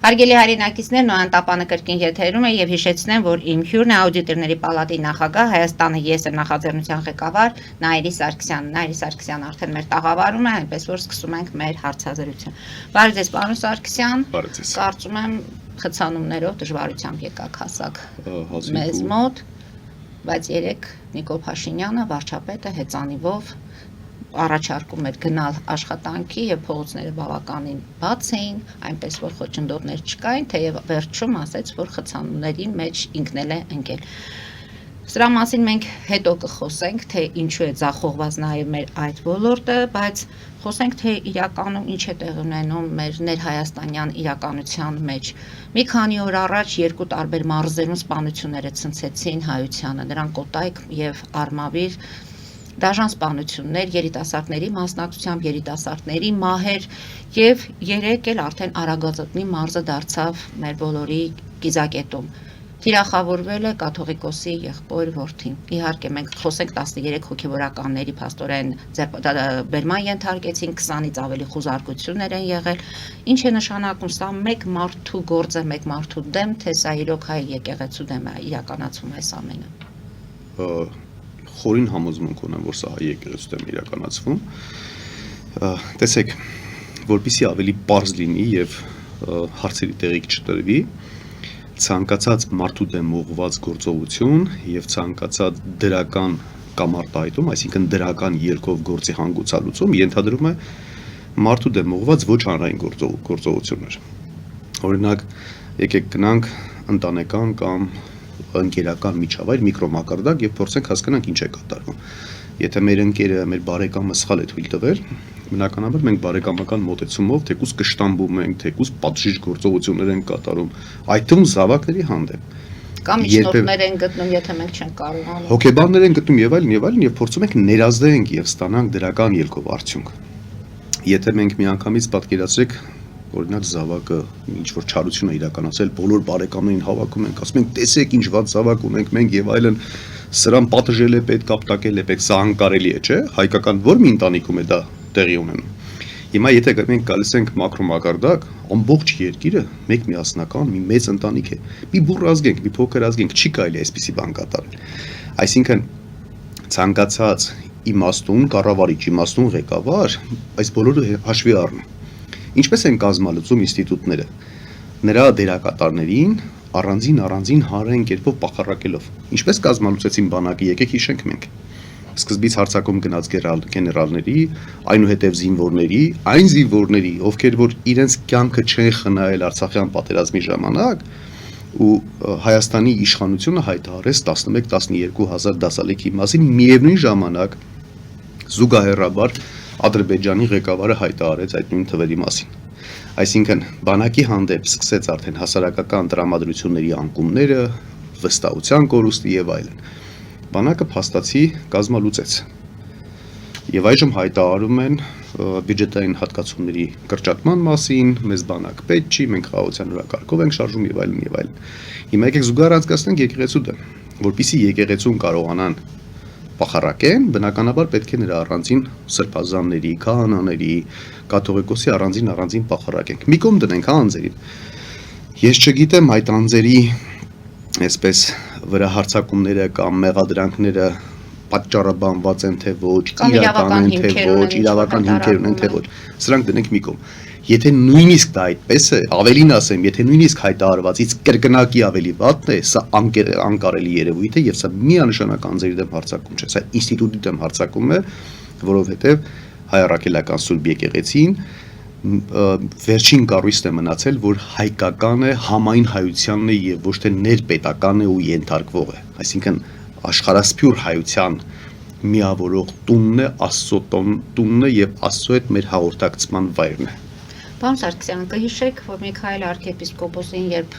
Հարգելի հայրենակիցներ, Նոյան տապանը կրկին եթերում է եւ հիշեցնեմ, որ իմ հյուրն է աուդիտորների պալատի նախագահ Հայաստանը ես եմ նախաձեռնության ղեկավար Նայիրի Սարգսյանն։ Նայիրի Սարգսյանը արդեն մեր տաղավարում է, այնպես որ սկսում ենք մեր հարցազրույցը։ Բարև ձեզ, պարոն Սարգսյան։ Բարև ձեզ։ Կարծում եմ խցանումներով դժվարությամբ եկաք հասակ մեզ մոտ, բայց երեք Նիկոլ Փաշինյանը վարչապետը հեծանիվով առաջարկում էր գնալ աշխատանքի եւ փողոցները բավականին բաց էին, այնպես որ խոչընդոտներ չկային, թեև վերջում ասեց, որ խցանումների մեջ ինքն էլ է ընկել։ Սրա մասին մենք հետո կխոսենք, թե ինչու է ձախողված նաեւ մեր այդ ոլորտը, բայց խոսենք, թե իրականում ինչ է տեղի ունենում մեր ներհայաստանյան իրականության մեջ։ Մի քանի օր առաջ երկու տարբեր մարզերում սպանությունները ցնցեցին հայությանը, նրանք Կոտայք եւ Արմավիր դաժան սպանություններ, երիտասարդների մասնակցությամբ, երիտասարդների մահեր եւ երեք էլ արդեն Արագածոտնի մարզը դարձավ մեր բոլորի կիզակետում։ Թիրախավորվել է կաթողիկոսի եղբոր որդին։ Իհարկե մենք խոսենք 13 հոգեվորականների փաստորեն բերման ենթարկեցին, 20-ից ավելի խուզարկություններ են եղել։ Ինչ է նշանակում սա մեկ մարդու գործ է, մեկ մարդու դեմ, թե սա իրոք հայ եկեղեցու դեմ է իրականացում այս ամենը։ Խորին համոզմունք ունեմ, որ սա հայ եկեղեցու դեմ իրականացվում։ Տեսեք, որպեսզի ավելի պարզ լինի եւ հարցերի տեղիք չտրվի, ցանկացած մարդու դեմ ուղղված գործողություն եւ ցանկացած դրական կամ արտահայտում, այսինքն դրական ելքով գործի հանգուցալուծում ենթադրում է մարդու դեմ ուղղված ոչ հանրային գործողություններ։ Օրինակ, եկեք գնանք ընտանեկան կամ ընկերական միջավայր, միկրոմակարդակ եւ փորձենք հասկանանք ինչ է կատարվում։ Եթե մեր ընկերը, մեր բարեկամը սխալ է թույլ տվել, բնականաբար մենք բարեկամական մոտեցումով թեկուզ կշտամբում ենք, թեկուզ պատժիչ գործողություններ ենք կատարում, այդ թվում զավակների հանդեպ։ Կամ միջնորդներ են գտնում, եթե մենք չենք կարողանում։ Հոգեբաններ են գտնում եւ այլն եւ փորձում ենք ներազդենք եւ ստանանք դրական ելքով արդյունք։ Եթե մենք միանգամից պատկերացրեք օրինակ զավակը ինչ որ չարություն է իրականացել, բոլոր բարեկամներին հավաքում ենք, ասում ենք, տեսեք ինչ վատ զավակ ունենք մենք եւ այլն, սրան պատժել է պետք, ապտակել է պետք, սա անկարելի է, չէ՞։ Հայկական ո՞ր մի ընտանիքում է դա տեղի ունենում։ Հիմա եթե մենք գալիս ենք մակրոմակարդակ, ամբողջ երկիրը մեկ միասնական մի մեծ ընտանիք է։ Մի բուռ ազգ ենք, մի փոքր ազգ ենք, չի կարելի այսպիսի բան կատարել։ Այսինքն ցանկացած իմաստուն կառավարիչ, իմաստուն ղեկավար այս բոլորը հաշվի առնում։ Ինչպես են կազմալուծում ինստիտուտները, նրա դերակատարներին առանձին հանրային կերպով պախարակելով։ Ինչպես կազմալուծեցին բանակը, եկեք հիշենք մենք։ Սկզբից հարձակում գնաց գեներալների, այնուհետև զինվորների, այն զինվորների, ովքեր որ իրենց կյանքը չեն խնայել Արցախյան պատերազմի ժամանակ, ու Հայաստանի իշխանությունը հայտարարեց 11-12 հազար դասալիքի մասին, միևնույն ժամանակ զուգահեռաբար Ադրբեջանի ղեկավարը հայտարարեց այդ նույն թվերի մասին։ Այսինքն բանակի հանդեպ սկսեց արդեն հասարակական տրամադրությունների անկումները, վստահության կորուստը եւ այլն։ Բանակը փաստացի կազմալուծեց։ Եվ այժմ հայտարարում են բյուջետային հատկացումների կրճատման մասին, մեզ բանակ պետք չի, մենք խաղաղության օրակարգով ենք շարժում եւ այլն եւ այլն։ Հիմա եկեք զուգահեռ անցկացնենք եկեղեցու դեմ, որpիսի եկեղեցուն կարողանան պախարակեն, բնականաբար պետք է նրա առանձին սրբազանների, քահանաների, կաթողիկոսի առանձին պախարակենք։ Մի կողմ դնենք անձերին։ Ես չգիտեմ այդ անձերի այսպես վրա հարձակումները կամ մեղադրանքները պատճառաբանված են թե ոչ, իրական են թե ոչ, իրավական հիմքեր ունեն թե ոչ։ Սրանք դնենք մի կողմ։ Եթե նույնիսկ դա այդպես է, ավելին ասեմ, եթե նույնիսկ հայտարարվածից կրկնակի ավելի վատն է, սա անկարելի երևույթ է եւ սա միանշանակ անձերի դեմ հարձակում չէ, սա ինստիտուտի դեմ հարձակում է, որովհետեւ հայ առաքելական Սուրբ եկեղեցին վերջին կառույցն է մնացել, որ հայկական է, համայն հայությանն է եւ ոչ թե ներպետական է ու ենթարկվող է, այսինքն աշխարհասփյուր հայության միավորող տունն է, Աստծո տունն է եւ Աստծո հետ մեր հաղորդակցման վայրն է։ Պարոն Սարգսյան, կհիշեք, որ Միքայել arczepiskopos-ին երբ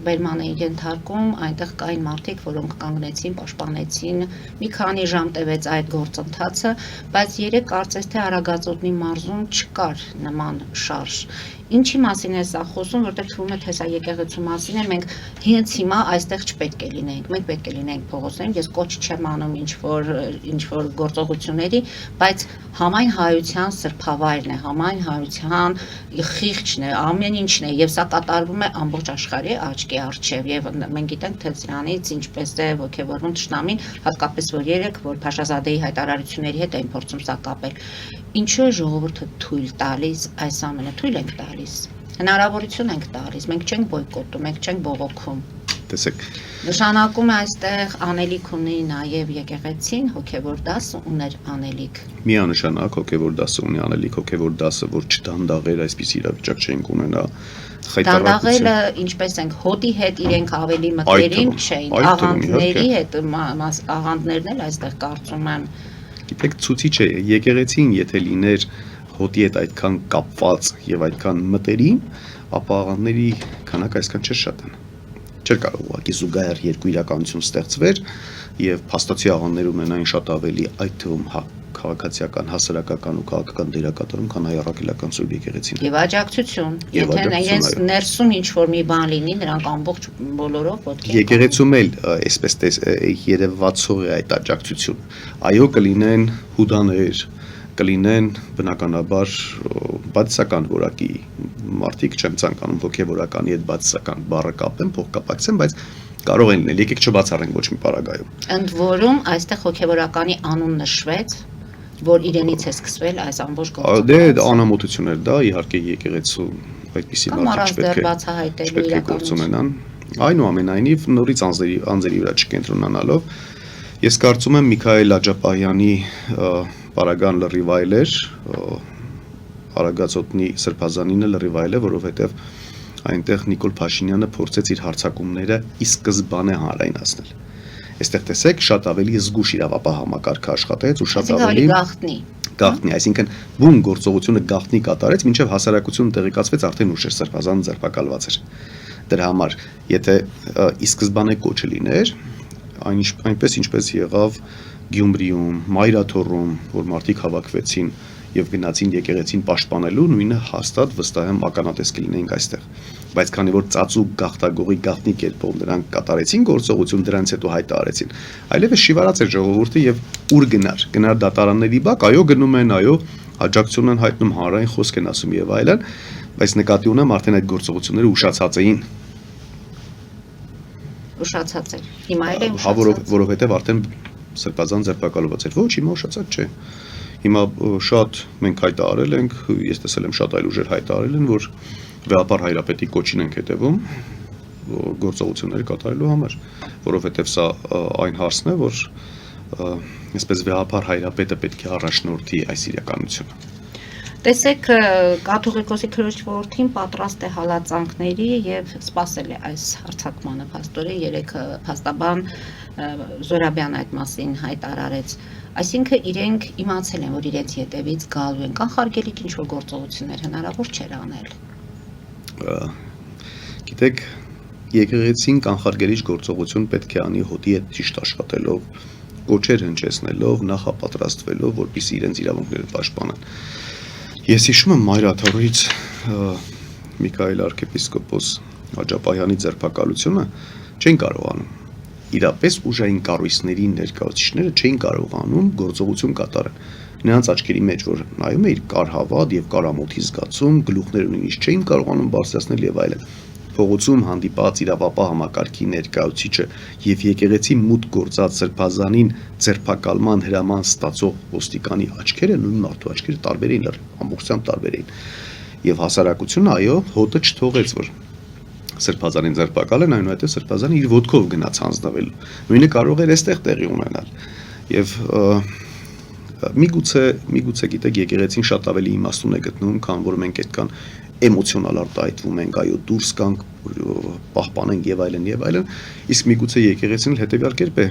բերման էին ենթարկում, այնտեղ կային մարդիկ, որոնք կանգնեցին, պաշտպանեցին, մի քանի ժամ տևեց այդ գործընթացը, բայց երեք կարծես թե Արագածոտնի մարզում չկար նման շարժ։ Ինչի մասին է սա խոսում, որտեղ թվում է թե սա եկեղեցու մասին է, մենք հենց հիմա այստեղ չպետք է լինենք, մենք պետք է լինենք փողոցներում, ես կոչ չեմ անում ինչ որ գործողությունների, բայց համայն հայության սրբավայրն է, համայն հայության խիղճն է, ամեն ինչն է, եւ սա կատարվում է ամբողջ աշխարհի աչքի առջև եւ մենք գիտենք թե դրանից ինչպես է ոգևորվում ճշտամին, հատկապես որ երեք որ Փաշազադեի հայտարարությունների հետ էին փորձում սա կապել։ Ինչու է ժողովուրդը թույլ տալիս այս ամենը, թույլ ենք տալիս։ Հնարավորություն ենք տալիս, մենք չենք բոյկոտում, մենք չենք բողոքում։ Տեսեք, Նշանակում է այստեղ անելիք ունի նաև եկեղեցին, հոգևոր դասը ուներ անելիք։ միանշանակ հոգևոր դասը ունի անելիք, հոգևոր դասը, որ չդանդաղեր այսպիսի իրավիճակ չենք ունենա, Դանդաղելը ինչպես ենք հոտի հետ իրենք ավելի մտերիմ չէին, աղանդների հետ, աղանդներն էլ այստեղ կարծում եմ։ Գիտեք, ցուցիչ է, եկեղեցին եթե լիներ հոտի հետ այդքան կապված եւ այդքան մտերիմ, ապա աղանդների քանակը այսքան չէր շատան։ Չէր կարող ուղղակի զուգահեռ երկու իրականություն ստեղծվեր եւ փաստացի աղանդներ ունենային շատ ավելի այդ թվում քաղաքացիական, հասարակական ու քաղաքական դերակատարում, քան հայ-առաքելական Սուրբ եկեղեցին։ Եվ աջակցություն, եթե իրենց ներսում ինչ որ մի բան լինի, նրանք ամբողջ բոլորով ոտքի։ Եկեղեցում էլ այսպես երևացող է այդ աջակցությունը։ Այո, կլինեն հուդաներ, կլինեն բնականաբար բացասական որակի մարդիկ, չեմ ցանկանում հոգևորականի հետ բացասական բառը կապեմ, փոխկապակցեմ, բայց կարող են լինել, եկեք չբացառենք ոչ մի պարագայում։ Ընդ որում այստեղ հոգևորականի անուն նշվեց, որ իրենից է սկսվել այս ամբողջ գործը։ Դե անամոթություն էր դա, իհարկե եկեղեցու այդպիսի մարդիկ չպետք է գործ ունենան։ Այնուամենայնիվ նորից անձերի վրա չկենտրոնանալով, ես կարծում եմ Միքայել Աջապահյանի պարագան լրիվ այլ էր, Արագածոտնի Սրբազանինը լրիվ այլ է, որովհետև այնտեղ Նիկոլ Փաշինյանը փորձեց իր հարձակումները ի սկզբանե հանրայնացնել։ Այստեղ տեսեք, շատ ավելի զգուշ իրավապահ համակարգը աշխատեց ու շատ ավելի գաղտնի, այսինքն բուն գործողությունը գաղտնի կատարեց, մինչև հասարակությունը տեղեկացվեց արդեն ուշ էր Սրբազանը ձերբակալված էր։ Դրա համար, եթե ի սկզբանե կոչը լիներ, այնպես ինչպես եղավ Գյումրիում, Մայրաթոռում, որ մարդիկ հավաքվեցին եւ գնացին եկեղեցին պաշտպանելու, նույնը հաստատ վստահ եմ ականատես կլինեինք այստեղ։ Բայց քանի որ ծածուկ գաղթագողի գաղտնի կերպով նրանք կատարեցին գործողություն, դրանից հետո հայտարարեցին, այլևս շիվարած էր ժողովուրդը եւ ուր գնար դատարանների բակ, այո գնում են, այո աջակցություն են հայտնում, հանրային խոսք են ասում եւ այլն, բայց նկատի ունեմ արդեն այդ գործողությունները ուշացած էին։ Ուշացած էր։ Հիմա էլ է ուշացած։ Որովհետեւ արդեն Սրբազան ձերբակալված էր։ Ոչ, հիմա ուշացած չէ։ Հիմա շատ մենք հայտարարել ենք, ես տեսել եմ շատ այլ ուժեր հայտարարել են, որ վեհապար հայրապետի կոչին ենք հետևում գործողություններ կատարելու համար, որովհետև սա այն հարցն է, որ այսպես վեհապար հայրապետը պետք է առաջնորդի այս իրականությունը։ Տեսեք, կաթողիկոսի քրոջ որդին պատրաստ է հալածանքների եւ սпасել է այս հարձակմանը փաստորեն երեք փաստաբան Զորաբյանը այդ մասին հայտարարեց։ Այսինքն իրենք իմացել են, որ իրենց ետևից գալու են կանխարգելիք ինչ որ գործողություններ հնարավոր չէր անել։ Գիտեք, եկեղեցին կանխարգելիչ գործողություն պետք է անի հոտի հետ ճիշտ աշխատելով, կոչեր հնչեցնելով, նախապատրաստվելով, որպեսզի իրենց իրավունքները պաշտպանեն։ Ես հիշում եմ Մայրաթոռից Միքայել arczepiskopos Աջապահյանի ձերբակալությունը չեն կարողանում։ Իրապես ուժային կառույցների ներկայացուցիչները չէին կարողանում գործողություն կատարել։ Նրանց աչքերի մեջ որ նայում է իր կար հավատ եւ կարամոթի զգացում, գլուխները նույնիսկ չէին կարողանում բարձրացնել եւ այլն։ Փողոցում հանդիպած իրավապահ համակարգի ներկայացուցիչը եւ եկեղեցի մուտք գործած Սրբազանին ձերբակալման հրաման ստացող ոստիկանի աչքերը նույն մարդու աչքերը տարբեր էին, ամբողջությամբ տարբեր էին։ Եվ հասարակությունը այո, հոտը չթողեց որ Սրբազանին ձերբակալեն, այնուհետև Սրբազանը իր ոտքով գնաց հանձնվելու։ Նույնը կարող էր այստեղ տեղի ունենալ։ Եվ միգուցե գիտեք եկեղեցին շատ ավելի իմաստուն է գտնում, քան որ մենք այդքան էմոցիոնալ արտահայտվում ենք, այո, դուրս գանք, պահպանենք եւ այլն, իսկ միգուցե եկեղեցին էլ հետեւյալ կերպ է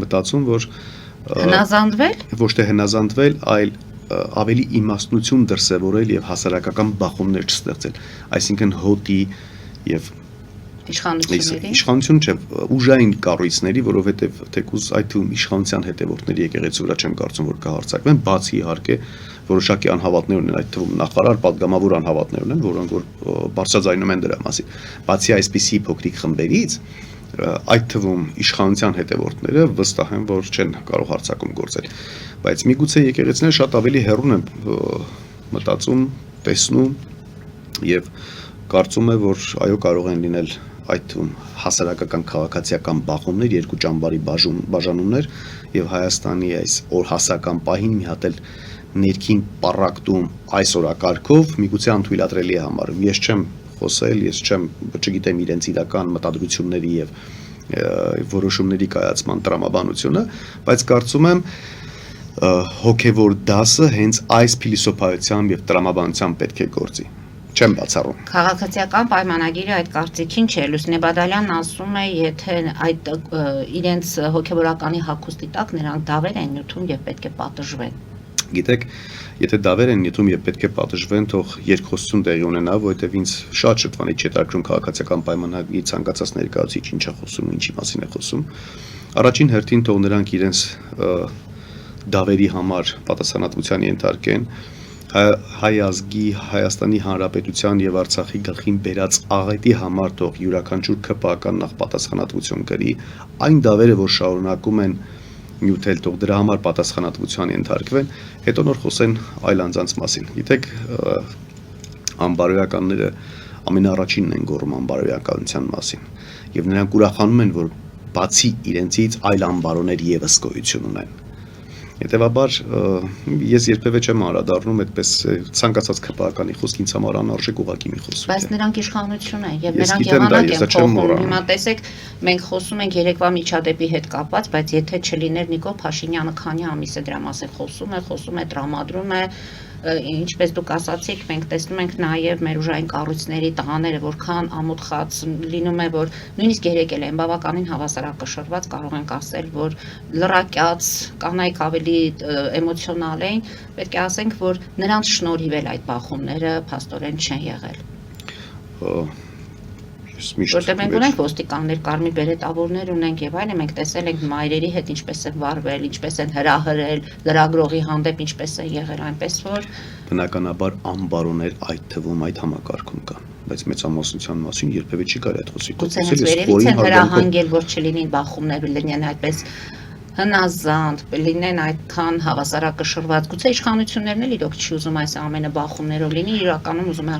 մտածում, որ հնազանդվել, ոչ թե հնազանդվել, այլ ավելի իմաստնություն դրսևորել եւ հասարակական բախումներ չստեղծել, այսինքն հոտի եւ իշխանություն չէ, ուժային կառույցների, որովհետեւ թեկուզ այդ թվում իշխանության հետևորդների եկեղեցու վրա չեմ կարծում որ կհարցակվեն, բացի իհարկե որոշակի անհավատներ ունեն, այդ թվում նախարար, պատգամավոր անհավատներ ունեն, որոնք որ բարձրաձայնում են դրա մասին։ Բացի այսպիսի փոքրիկ խմբերից, այդ թվում իշխանության հետևորդները վստահ են, որ չեն կարող հարձակում գործել։ Բայց միգուցե եկեղեցիները շատ ավելի հեռուն են մտածում, տեսնում Եվ կարծում եմ, որ այո կարող են լինել այդ թվում հասարակական քաղաքացիական բախումներ, երկու ճամբարի բաժանումներ եւ Հայաստանի այս օրհասական պահին մի հատ էլ ներքին պառակտում այս օրակարգով միգուցե անթույլատրելի է համարում։ Ես չեմ խոսել, ես չգիտեմ իրենց իրական մտադրությունների եւ որոշումների կայացման տրամաբանությունը, բայց կարծում եմ հոգեվոր դասը հենց այս փիլիսոփայությամբ եւ տրամաբանությամբ պետք է գործի։ Չեմ բացառում։ Քաղաքացիական պայմանագիրը այդ կարծիքին չէ։ Լուսինե Բադալյանն ասում է, եթե այդ իրենց հոգեվորականի հագուստի տակ նրանք դավեր են նյութում եւ պետք է պատժվեն։ Գիտեք, եթե դավեր են նյութում եւ պետք է պատժվեն, թող երկխոսություն տեղի ունենա, որովհետեւ ինձ շատ շփվանի չետաքրում քաղաքացիական պայմանագրի ցանկացած ներկայացուցիչ ինչ է խոսում ու ինչի մասին է խոսում։ Առաջին հերթին թող նրանք իրենց դավերի համար պատասխանատվության ենթարկեն հայ ազգի, Հայաստանի Հանրապետության եւ Արցախի գլխին բերած աղետի համար թող յուրաքանչյուր ԿՊԱ-ական նախ պատասխանատվություն կրի, այն դավերը, որ շարունակում են նյութել, թող դրա համար պատասխանատվության ենթարկվեն, հետո նոր խոսեն այլ անձանց մասին։ Գիտեք, անբարոյականները ամենաառաջինն են գոռում անբարոյականության մասին, եւ նրանք ուրախանում են, որ բացի իրենցից այլ անբարոներ եւս գոյություն ունեն։ Հետևաբար ես երբևէ չեմ անդրադառնում այդպես ցանկացած ԿՊԱ-կանի խոսք ինձ համար անարժեք ուղղակի մի խոսք է։ Բայց նրանք իշխանություն են եւ նրանք եղանակ են փոխում։ Հիմա տեսեք, մենք խոսում ենք երեկվա միջադեպի հետ կապված, բայց եթե չլիներ Նիկոլ Փաշինյանը քանի ամիս է դրա մասին խոսում է, տրամադրում է, ինչպես դուք ասացիք, մենք տեսնում ենք նաև մեր ուժային կառույցների տղաները, որքան ամոթխած լինում է, որ նույնիսկ երեկել են բավականին հավասարակշռված, կարող ենք ասել, որ լրակյաց կանայք ավելի էմոցիոնալ էին, պետք է ասենք, որ նրանց շնորհիվ էլ այդ բախումները փաստորեն չեն եղել։ Որտեղ մենք ունենք ոստիկաններ, կարմիր բերետավորներ ունենք եւ այլն, մենք տեսել ենք մայրերի հետ ինչպես են վարվել, ինչպես են հրահրել, լրագրողի հանդեպ ինչպես է եղել, այնպես որ բնականաբար անբարոներ այդ թվում այդ համակարգում կան, բայց մեծամասնության մասին երբևէ չի կարելի այդ խոսի։ Գուցե հենց վերևից են հրահանգել, որ չլինին բախումներ, լինեն այդպես հնազանդ, լինեն այդքան հավասարակշռված, գուցե իշխանություններն էլ իրոք չի ուզում այս ամենը բախումներով լինի, իրականում ուզում են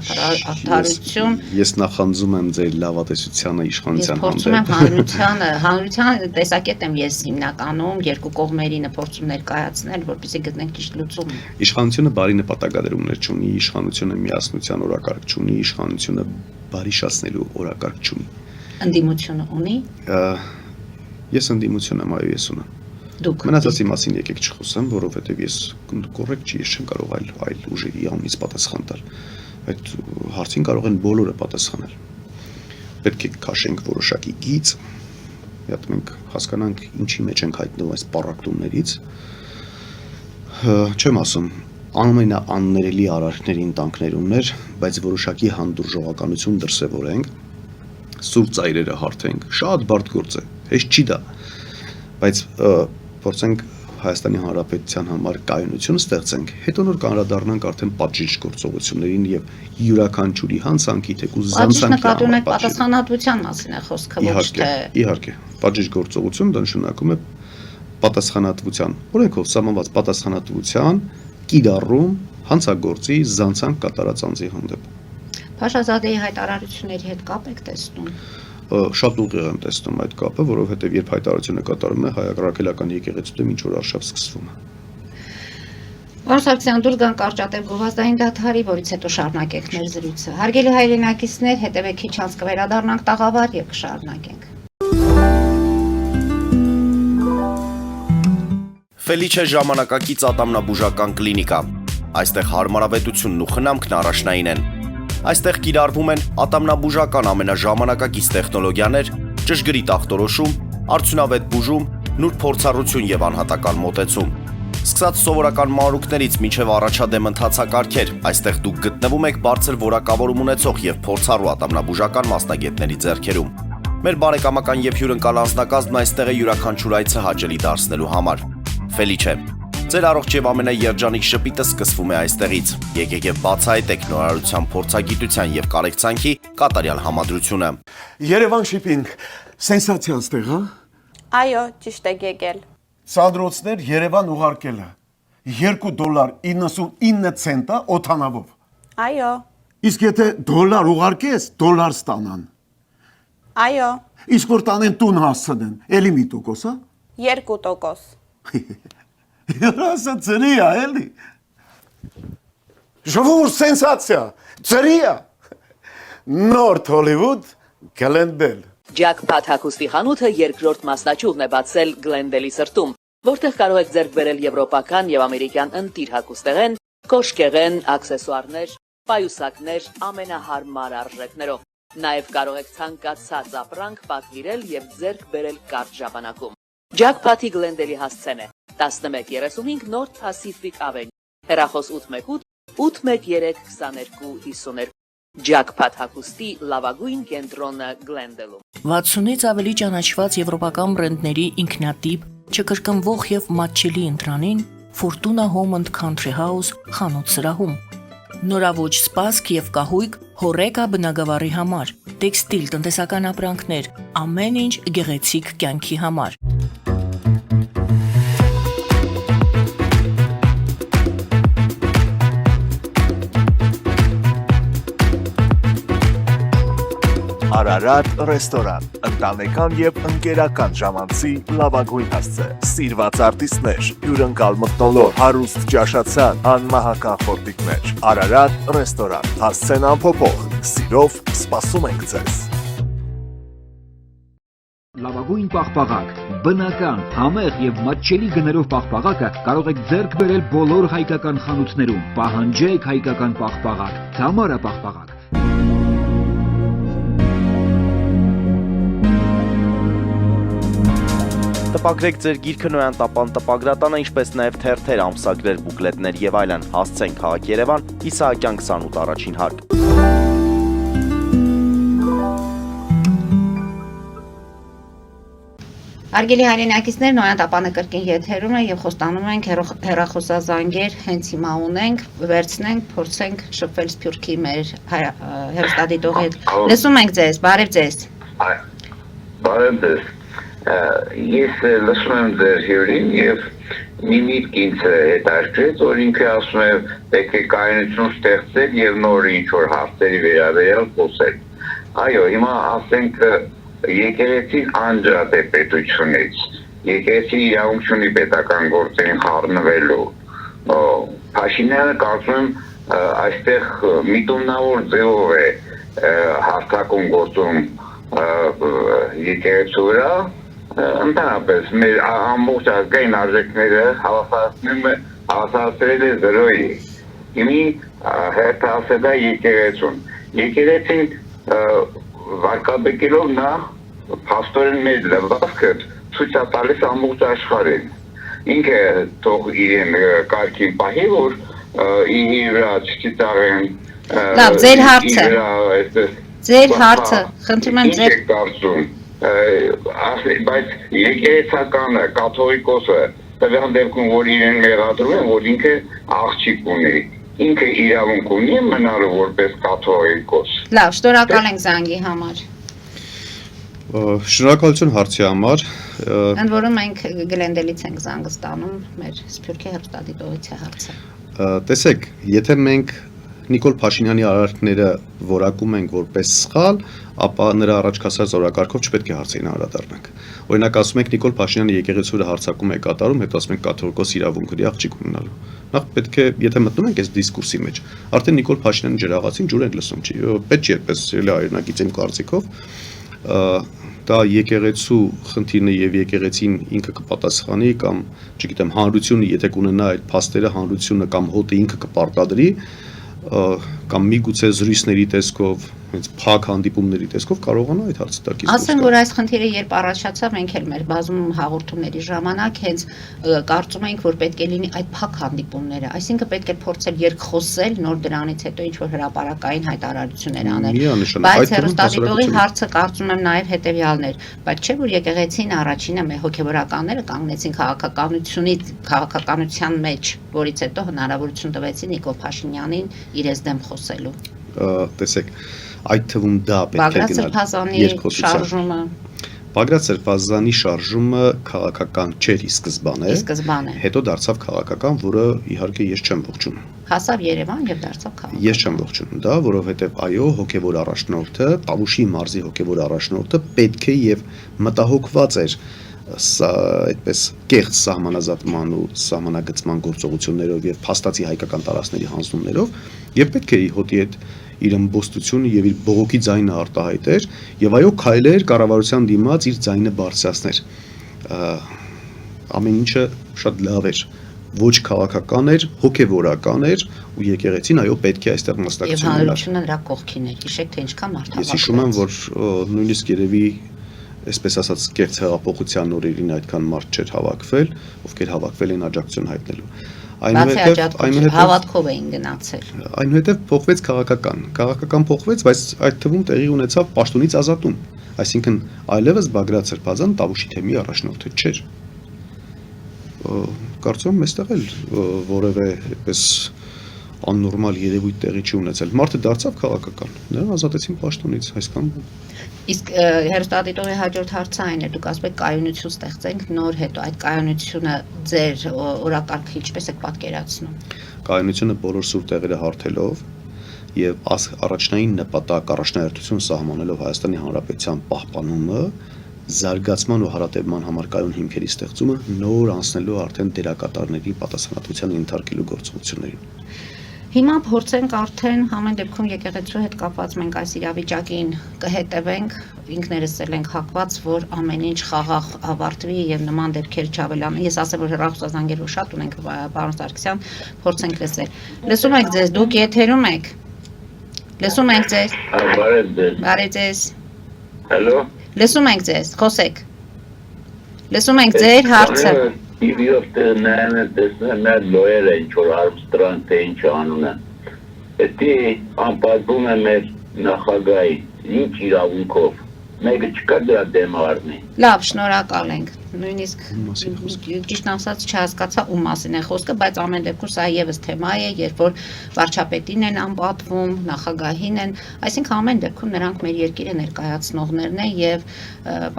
արդարություն։ Ես նախանձում եմ ձեր լավատեսությանը իշխանության հանդեպ։ Ես փորձում եմ հանրության տեսակետ եմ ես հիմնականում երկու կողմերին փորձում ներկայացնել, որպեսզի գտնենք ճիշտ լուծում։ Իշխանությունը բարի նպատակադրումներ չունի, իշխանությունը միասնության օրակարգ չունի, իշխանությունը բարիշացնելու օրակարգ չունի։ Ընդդիմությունը ունի։ Ես ընդդիմություն եմ, այո, ես ունեմ։ Մնացածի մասին եկեք չխոսեմ, որովհետև ես կորեկտ չի, ես չեմ կարող այլ ուժերի անունից պատասխան տալ։ Այդ հարցին կարող են բոլորը պատասխանել։ Պետք է քաշենք որոշակի գիծ, հատ մենք հասկանանք ինչի մեջ ենք հայտնվում այս պառակտումներից։ Չեմ ասում ամենաաններելի արարքների ընտանքներումներ, բայց որոշակի հանդուրժողականություն դրսևորենք, սուրբ ծայրերը հարթենք, շատ բարդ գործ է, հեշտ չի դա, բայց փորձենք Հայաստանի Հանրապետության համար կայունություն ստեղծենք, հետո նոր կանդրադառնանք արդեն պատժիչ գործողություններին եւ յուրաքանչյուրի հանցանքի թեկուզ զանցանքի նկատունակ պատասխանատվության մասին է խոսքը, ոչ թե իհարկե պատժիչ գործողություն դա նշանակում է պատասխանատվության, օրենքով սահմանված պատասխանատվության կիրառում հանցագործի զանցանք կատարած անձի հանդեպ։ Փաշազադեի հայտարարությունների հետ կապ եք տեսնում։ Շատ ուղիղ եմ տեսնում այդ կապը, որովհետև երբ հայտարարությունը կատարում է հայ-ագրարական եկեղեցու ինչ որ արշավ սկսվում է։ Պարոն Սարգսյան, դուրս գանք կարճատև գովազդային դադարի, որից հետո շարունակենք մեր զրույցը։ Հարգելի հայրենակիցներ, հետևեք քիչ անց կվերադառնանք տաղավար եւ կշարունակենք։ Ֆելիչե ժամանակակից ատամնաբուժական կլինիկա։ Այստեղ հարմարավետությունն ու խնամքն առաջնային են։ Այստեղ կիրառվում են ատամնաբուժական ամենաժամանակակից տեխնոլոգիաներ, ճշգրիտ ախտորոշում, արդյունավետ բուժում, նուրբ փորձառություն եւ անհատական մոտեցում։ Սկսած սովորական մանրուքներից մինչև առաջադեմ ընթացակարգեր, այստեղ դուք գտնվում եք բարձր որակավորում ունեցող եւ փորձառու ատամնաբուժական մասնագետների ձեռքերում։ Մեր բարեկամական եւ հյուրընկալ անձնակազմն այստեղ է յուրաքանչյուր այցը հաճելի դարձնելու համար։ Ֆելիչե, ձեր առողջ եւ ամենաերջանիկ շպիտը սկսվում է այստեղից։ Եկեք եւ բացահայտեք նորարարության փորձագիտության եւ կարեկցանքի կատարյալ համադրությունը։ Երևան Shipping, սենսացիան ստեղ, հա։ Այո, ճիշտ եք եկել։ Սադրոցներ Երևան ուղարկելը $2.99 օթանավով։ Այո, Իսկ եթե դոլար ուղարկես, դոլար ստանան։ Այո, Իսկ որ տանեն տուն հասցնեն, էլի մի տոկոս, հա։ 2%։ Ասա ծրի է, էլի։ Ժողովուրդ սենսացիա, ծրի է։ Նորթ Հոլիվուդ Գլենդել։ Ջակփաթ հագուստի խանութը երկրորդ մասնաճյուղն է բացել Գլենդելի սրտում, որտեղ կարող եք ձեռք բերել եվրոպական եւ ամերիկյան ընտիր հագուստեղեն, կոշկեղեն, աքսեսուարներ, պայուսակներ ամենահարմար արժեքներով։ Նաև կարող եք ցանկացած ապրանք պատվիրել եւ ձեռք բերել կարճ ժամանակում։ Ջակփաթի Գլենդելի հասցեն է 1135 North Pacific Avenue, հեռախոս 818 813 2252։ Ջակփաթ հագուստի լավագույն կենտրոնը Գլենդելում։ 60-ից ավելի ճանաչված եվրոպական բրենդների ինքնատիպ, չկրկնվող եւ մատչելի ընտրանին Fortuna Home and Country House խանութ սրահում։ Նորաոճ սպասք եւ կահույք հորեկա բնագավառի համար, տեքստիլ տնտեսական ապրանքներ, ամեն ինչ գեղեցիկ կյանքի համար։ Արարատ ռեստորան, ընտանեկան եւ ընկերական ժամանցի լավագույն հասցե, սիրված արտիստներ, հյուրընկալ մթնոլորտ, հարուստ ճաշացան, անմահական խորտիկներ, Արարատ ռեստորան, հասցեն անփոփոխ, սիրով սպասում ենք ձեզ։ Լավագույն պաղպաղակ, բնական, համեղ եւ մատչելի գներով պաղպաղակը կարող եք ձեռք բերել բոլոր հայկական խանութներում։ Պահանջեք հայկական պաղպաղակ, Թամարա պաղպաղակ։ Տպագրեք ձեր գիրքը Նոյան տապան տպագրատանը, ինչպես նաև թերթեր, ամսագրեր, բուկլետներ եւ այլն։ Հասցեն քաղաք Երևան, Իսահակյան 28 առաջին հարկ։ Հարգելի հայրենակիցներ, Նոյան տապանը կրկին եթերում է եւ խոստանում ենք հեռախոսազանգեր հենց հիմա ունենք, վերցնենք, փորձենք շփվել Սփյուռքի մեր հեռուստադիտողի հետ։ Լսում ենք ձեզ, բարև ձեզ։ Բարև ձեզ։ Ես լսում եմ ձեր հյուրին եւ մի միտք ինձ հետաքրքրեց, որ ինքը ասում է պետք է կայունություն ստեղծել եւ նոր ինչ-որ հարցերի վերաբերյալ խոսել։ Այո, հիմա ասենք եկեղեցին անջատ է պետությունից, եկեղեցին իրավունք չունի պետական գործերին խառնվելու։ Փաշինյանը կարծում եմ այստեղ միտումնավոր ձևով է հարթակում գործում եկեղեցու վրա, ընդհանրապես մեր ամբողջ ազգային արժեքները հավասարացրել է զրոյի։ Հիմի հերթասել է եկեղեցուն։ Եկեղեցին վարկաբեկելով նա փաստորեն մեր լվացքը ցույց է տալիս ամբողջ աշխարհին։ Ինքը թող իրեն կարգին պահի, որ իր վրա չծիծաղեն։ Լավ, ձեր հարցը։ Ձեր հարցը, խնդրում եմ ձեր կարծում, բայց եկեղեցականը, կաթողիկոսը տվյալ դեպքում, որ իրեն մեղադրում են, որ ինքը աղջիկ ունի, ինքը իրավունք ունի մնալու որպես կաթողիկոս։ Լավ, շնորհակալ ենք զանգի համար։ Շնորհակալություն հարցի համար։ Ընդ որում մենք Գլենդելից ենք զանգը ստանում, մեր Սփյուռքի հեռուստադիտողից է հարցը։ Տեսեք, եթե մենք Նիկոլ Փաշինյանի արարքները որակում ենք որպես սխալ, ապա նրա առաջկասած օրակարգով չպետք է հարցին անդրադառնանք։ Օրինակ ասում եք Նիկոլ Փաշինյանը եկեղեցու վրա հարձակում է կատարում, հետո ասում ենք կաթողիկոս իրավունք ունի աղջիկ ունենալու։ Նախ պետք է, եթե մտնում ենք այս դիսկուրսի մեջ, արդեն Նիկոլ Փաշինյանի ջրաղացին ջուր ենք լսում, չի։ Պետք չի այդպես հայրենակից իմ կարծիքով։ Դա եկեղեցու խնդիրն է եւ եկեղեցին ինքը կպատասխանի կամ, չգիտեմ, հանրությունը եթե կունենա այդ փաստերը, հանրությունը կամ հոտը ինքը կպարտադրի, կամ միգուցե զրույցների տեսքով, հենց փակ հանդիպումների տեսքով կարողանա այդ հարցը տակից։ Ասեմ, որ այս խնդիրը երբ առաջացավ, մենք էլ մեր բազում հաղորդումների ժամանակ հենց կարծում էինք, որ պետք է լինի այդ փակ հանդիպումները, այսինքն պետք է փորձել երկխոսել, նոր դրանից հետո ինչ որ հրապարակային հայտարարություններ անել։ Բայց հեռուստադիտողի հարցը կարծում եմ նաև հետեւյալն էր, բայց չէ՞ որ եկեղեցին առաջինը մեր հոգեվորականները կանգնեցին քաղաքականության մեջ, որից հետո հնարավորություն տվեցին Նիկոլ Փաշինյանին իրենց դեմ խոսելու։ Տեսեք, այդ թվում դա պետք է գնալ երկխոսության։ Բագրատ Սրբազանի շարժումը քաղաքական չէր ի սկզբանե, հետո դարձավ քաղաքական, որը իհարկե ես չեմ ողջունում։ Հասավ Երևան եւ դարձավ քաղաք։ Ես չեմ ողջունում դա, որովհետեւ այո, հոգեվոր առաջնորդը, Տավուշի մարզի հոգեվոր առաջնորդը պետք է եւ մտահոգված էր սա այդպես կեղծ սահմանազատման ու սահմանագծման գործողություններով եւ փաստացի հայկական տարածքների հանձնումներով եւ պետք է հոտի այդ իր ըմբոստությունը եւ իր բողոքի ձայնը արտահայտեր եւ այո քայլեր կառավարության դիմաց իր ձայնը բարձրացներ ամեն ինչը շատ լավ էր ոչ քաղաքական էր հոգեվորական էր ու եկեղեցին այո պետք է այստեղ մասնակցություն եւ հանրությունը նրա կողքին էր հիշեք թե ինչքան մարդ ես հիշում եմ որ նույնիսկ երևի այսպես ասած կեղծ հեղափոխության օրերին այդքան մարդ չէր հավաքվել ովքեր հավաքվել են աջակցություն հայտնելու այնուհետև հավատքով էին գնացել այնուհետև փոխվեց քաղաքական փոխվեց բայց այդ թվում տեղի ունեցավ պաշտոնից ազատում այսինքն այլևս Բագրատ Սրբազան Տավուշի թեմի առաջնորդը չէր կարծում եմ այստեղ էլ որևէ այդպես աննորմալ երևույթ տեղի չի ունեցել մարդը դարձավ քաղաքական նրան ազատեցին պաշտոնից այսքան իսկ հերոստատիտողի հաջորդ հարցը այն է դուք ասում եք կայունություն ստեղծենք նոր հետո այդ կայունությունը ձեր օրակարգը ինչպես եք պատկերացնում կայունությունը բոլոր սուր տեղերը հարթելով եւ առաջնային նպատակ առաջնահերթություն սահմանելով Հայաստանի Հանրապետության պահպանումը զարգացման ու հարատևման համար կայուն հիմքերի ստեղծումը նոր անցնելու արդեն դերակատարների պատասխանատվության ենթարկելու գործողություններին Հիմա փորձենք արդեն համեն դեպքում եկեղեցու հետ կապված մենք այս իրավիճակին կհետևենք, ինքներս ենք հակված, որ ամեն ինչ խաղաղ ավարտվի եւ նման դեպքեր չավելանան։ Ես ասեմ, որ հեռախոսազանգերով շատ ունենք, պարոն Սարգսյան, փորձենք լսել։ Լսում եք ձեզ, դուք եթերում եք։ Լսում ենք ձեզ։ Բարև ձեզ։ Հալո։ Լսում ենք ձեզ, խոսեք։ Լսում ենք ձեր հարցը։ TV-ով նայում եմ տեսնում եմ լոյեր են ինչ որ Արմստրանգ թե ինչ անուն է Էդի անպատվում է մեր նախագահի ինչ իրավունքով մեկը չկա դրա դեմ առնի Լավ, շնորհակալ ենք նույնիսկ ճիշտ ասած չհասկացա ում մասին է խոսքը, բայց ամեն դեպքում սա եւս թեմա է, երբ որ վարչապետին են անպատվում, նախագահին են, այսինքն ամեն դեպքում նրանք մեր երկիրը ներկայացնողներն են եւ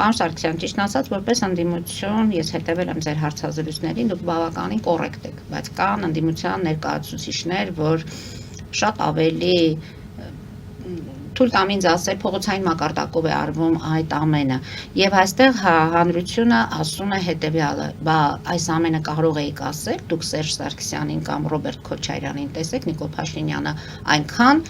պարոն Սարգսյան, ճիշտ ասած, որպես ընդդիմություն ես հետեւել եմ ձեր հարցազրույցներին, դուք բավականին կոռեկտ եք, բայց կան ընդդիմության ներկայացուցիչներ, որ շատ ավելի թույլ տամ ինձ ասել փողոցային մակարդակով է արվում այդ ամենը եւ այստեղ հանրությունը ասում է հետեւյալը բա այս ամենը կարող էիք ասել դուք Սերժ Սարգսյանին կամ Ռոբերտ Քոչարյանին տեսեք Նիկոլ Փաշինյանը այնքան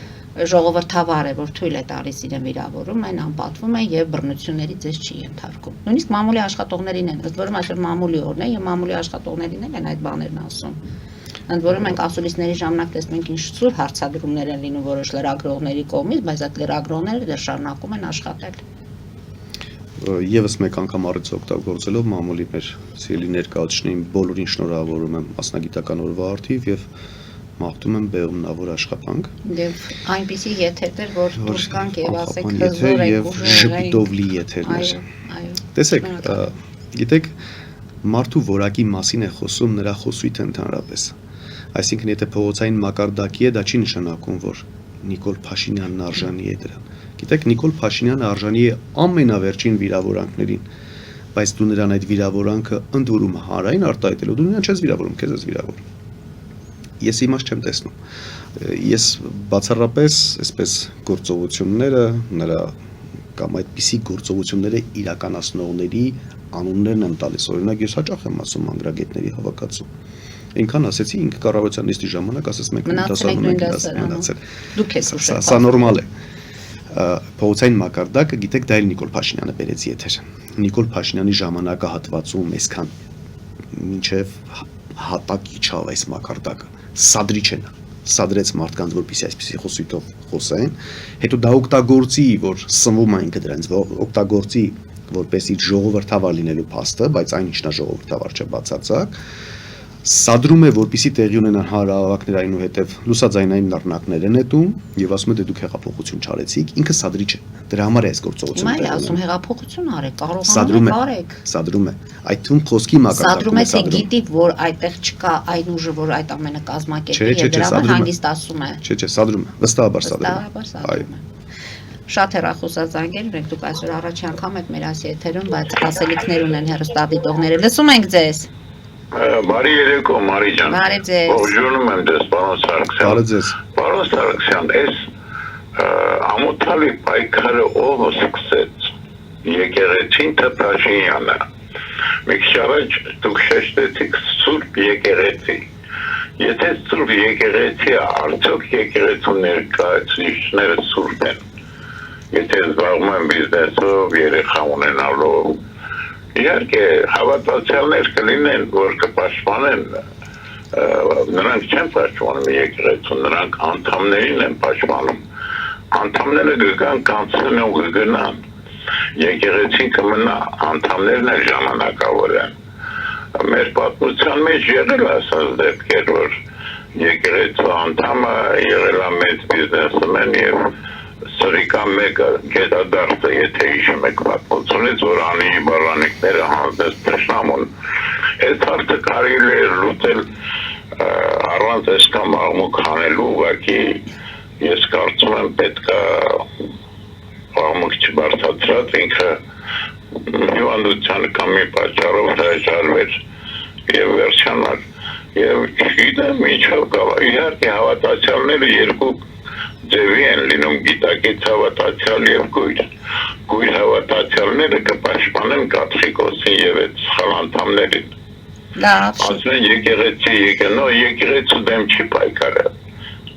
ժողովրդավար է որ թույլ է տալիս իրեն վիրավորում են անպատվում են եւ բռնությունների ձեզ չի ենթարկում նույնիսկ մամուլի աշխատողներին են ըստ որում այսօր մամուլի օրն է եւ մամուլի աշխատողներին են այդ բաներն ասում Ընդ որում մենք ասուլիսների ժամանակ տեսնում ենք ինչ սուր հարցադրումներ են լինում որոշ լրագրողների կողմից, բայց այդ լրագրողները դեռ շարունակում են աշխատել։ Եվս մեկ անգամ առիթ օգտագործելով մամուլի մեր սիրելի ներկայացուցիչներին բոլորին շնորհավորում եմ մասնագիտական օրվա արդիվ եւ մաղթում եմ բեղումնավոր աշխատանք։ Եվ այնպիսի եթերներ, որ դուրս գանք եւ ասեք հզոր եք ժպիտով լի եթերներ։ Տեսեք, գիտեք, մարդու որակի մասին է խոսում նրա խոսույթը ընդհանրապես։ Այսինքն եթե փողոցային մակարդակի է, դա չի նշանակում, որ Նիկոլ Փաշինյանն արժանի է դրան։ Գիտեք, Նիկոլ Փաշինյանը արժանի է ամենավերջին վիրավորանքներին, բայց դու նրան այդ վիրավորանքը ընդ որում հանրային արտահայտելու դու նրան չես վիրավորում, քեզ ես վիրավորում։ Ես իմաստ չեմ տեսնում։ Ես բացառապես այսպես գործողությունները նրա կամ այդպիսի գործողությունները իրականացնողների անուններն եմ տալիս։ Օրինակ ես հաճախ եմ ասում անգրագետների հավաքածու։ Ինքան ասեցի ինքը կառավարության նիստի ժամանակ ասես մենք դասարանում ենք մնացել։ Դուք եք ուշադրում։ Սա նորմալ է։ Փողոցային մակարդակը գիտեք դա էլ Նիկոլ Փաշինյանը բերեց եթեր։ Նիկոլ Փաշինյանի ժամանակահատվածում այսքան մինչև հատակ իջավ այս մակարդակը։ Սադրիչ են սադրեց մարդկանց որպեսզի այսպեսի խոսույթով խոսեն, հետո դա օգտագործի, որ սնվում այն դրանց օգտագործի որպեսզի ժողովրդավար լինելու փաստը, բայց այն ինչն է ժողովրդավար չէ բացարձակ, սադրում է որպեսզի տեղի ունենան հանրահավաքներ այնուհետև լուսաձայնային նռնակներ են նետում եւ ասում է դե դուք հեղափոխություն չարեցիք, ինքը սադրիչ է, դրա համար է այս գործողությունը։ Հիմա էլ ասում հեղափոխություն արեք, կարողանում եք արեք։ Սադրում է, այդ թվում խոսքի մակարդակում է սադրում։ Սադրում է, թե գիտի, որ այդտեղ չկա այն ուժը, որ այդ ամենը կազմակերպի եւ դրա համար հանգիստ ասում է։ Չէ, սադրում է, վստահաբար սադրում է։ Այո։ Շատ հեռախոսազանգեր ունենք, դուք այսօր առաջի անգամ եք մեր այս եթերում, բայց ասելիքներ ունեն հեռուստադիտողները։ Լսում ենք ձեզ։ Բարի երեկո, Մարի ջան։ Բարի ձեզ։ Ողջունում եմ ձեզ, պարոն Սարգսյան։ Բարի ձեզ։ Պարոն Սարգսյան, այս ամոթալի պայքարը ով սկսեց։ Եկեղեցին թե Փաշինյանը։ Մի քիչ առաջ դուք շեշտեցիք Սուրբ Եկեղեցի։ Եթե Սուրբ Եկեղեցի, արդյոք եկեղեցու ներկայացուցիչները սուրբ են։ Եթե զբաղվում են բիզնեսով, երեխա ունենալով, իհարկե հավատացյալներ կլինեն, որ կպաշտպանեն, նրանք չեն պաշտպանում եկեղեցուն, նրանք անդամներին են պաշտպանում։ Անդամները կգան, կանցնեն ու կգնան։ Եկեղեցին կմնա, անդամներն էլ ժամանակավոր են։ Մեր պատմության մեջ եղել ասած դեպքեր, որ եկեղեցու անդամը եղել է մեծ բիզնեսմեն եւ սրիկա մեկը գետադարձը, եթե հիշում եք պատմությունից, որ անի բառանիկները հանձնեց թշնամուն։ Այս հարցը կարելի է լուծել առանց այսքան աղմուկ հանելու, ուղղակի ես կարծում եմ պետքա աղմուկ չբարձրացրած ինքը հիվանդության կամ մի պատճառով հրաժարվեր եւ վերջանալ եւ չգիտեմ ինչով կա իհարկե հավատացյալները երկու ձևի են լինում գիտակից հավատացյալ եւ գույր հավատացյալները կպաշտպանեն կաթողիկոսին եւ այդ սխալ անդամներին ասեն եկեղեցու դեմ չի պայքարը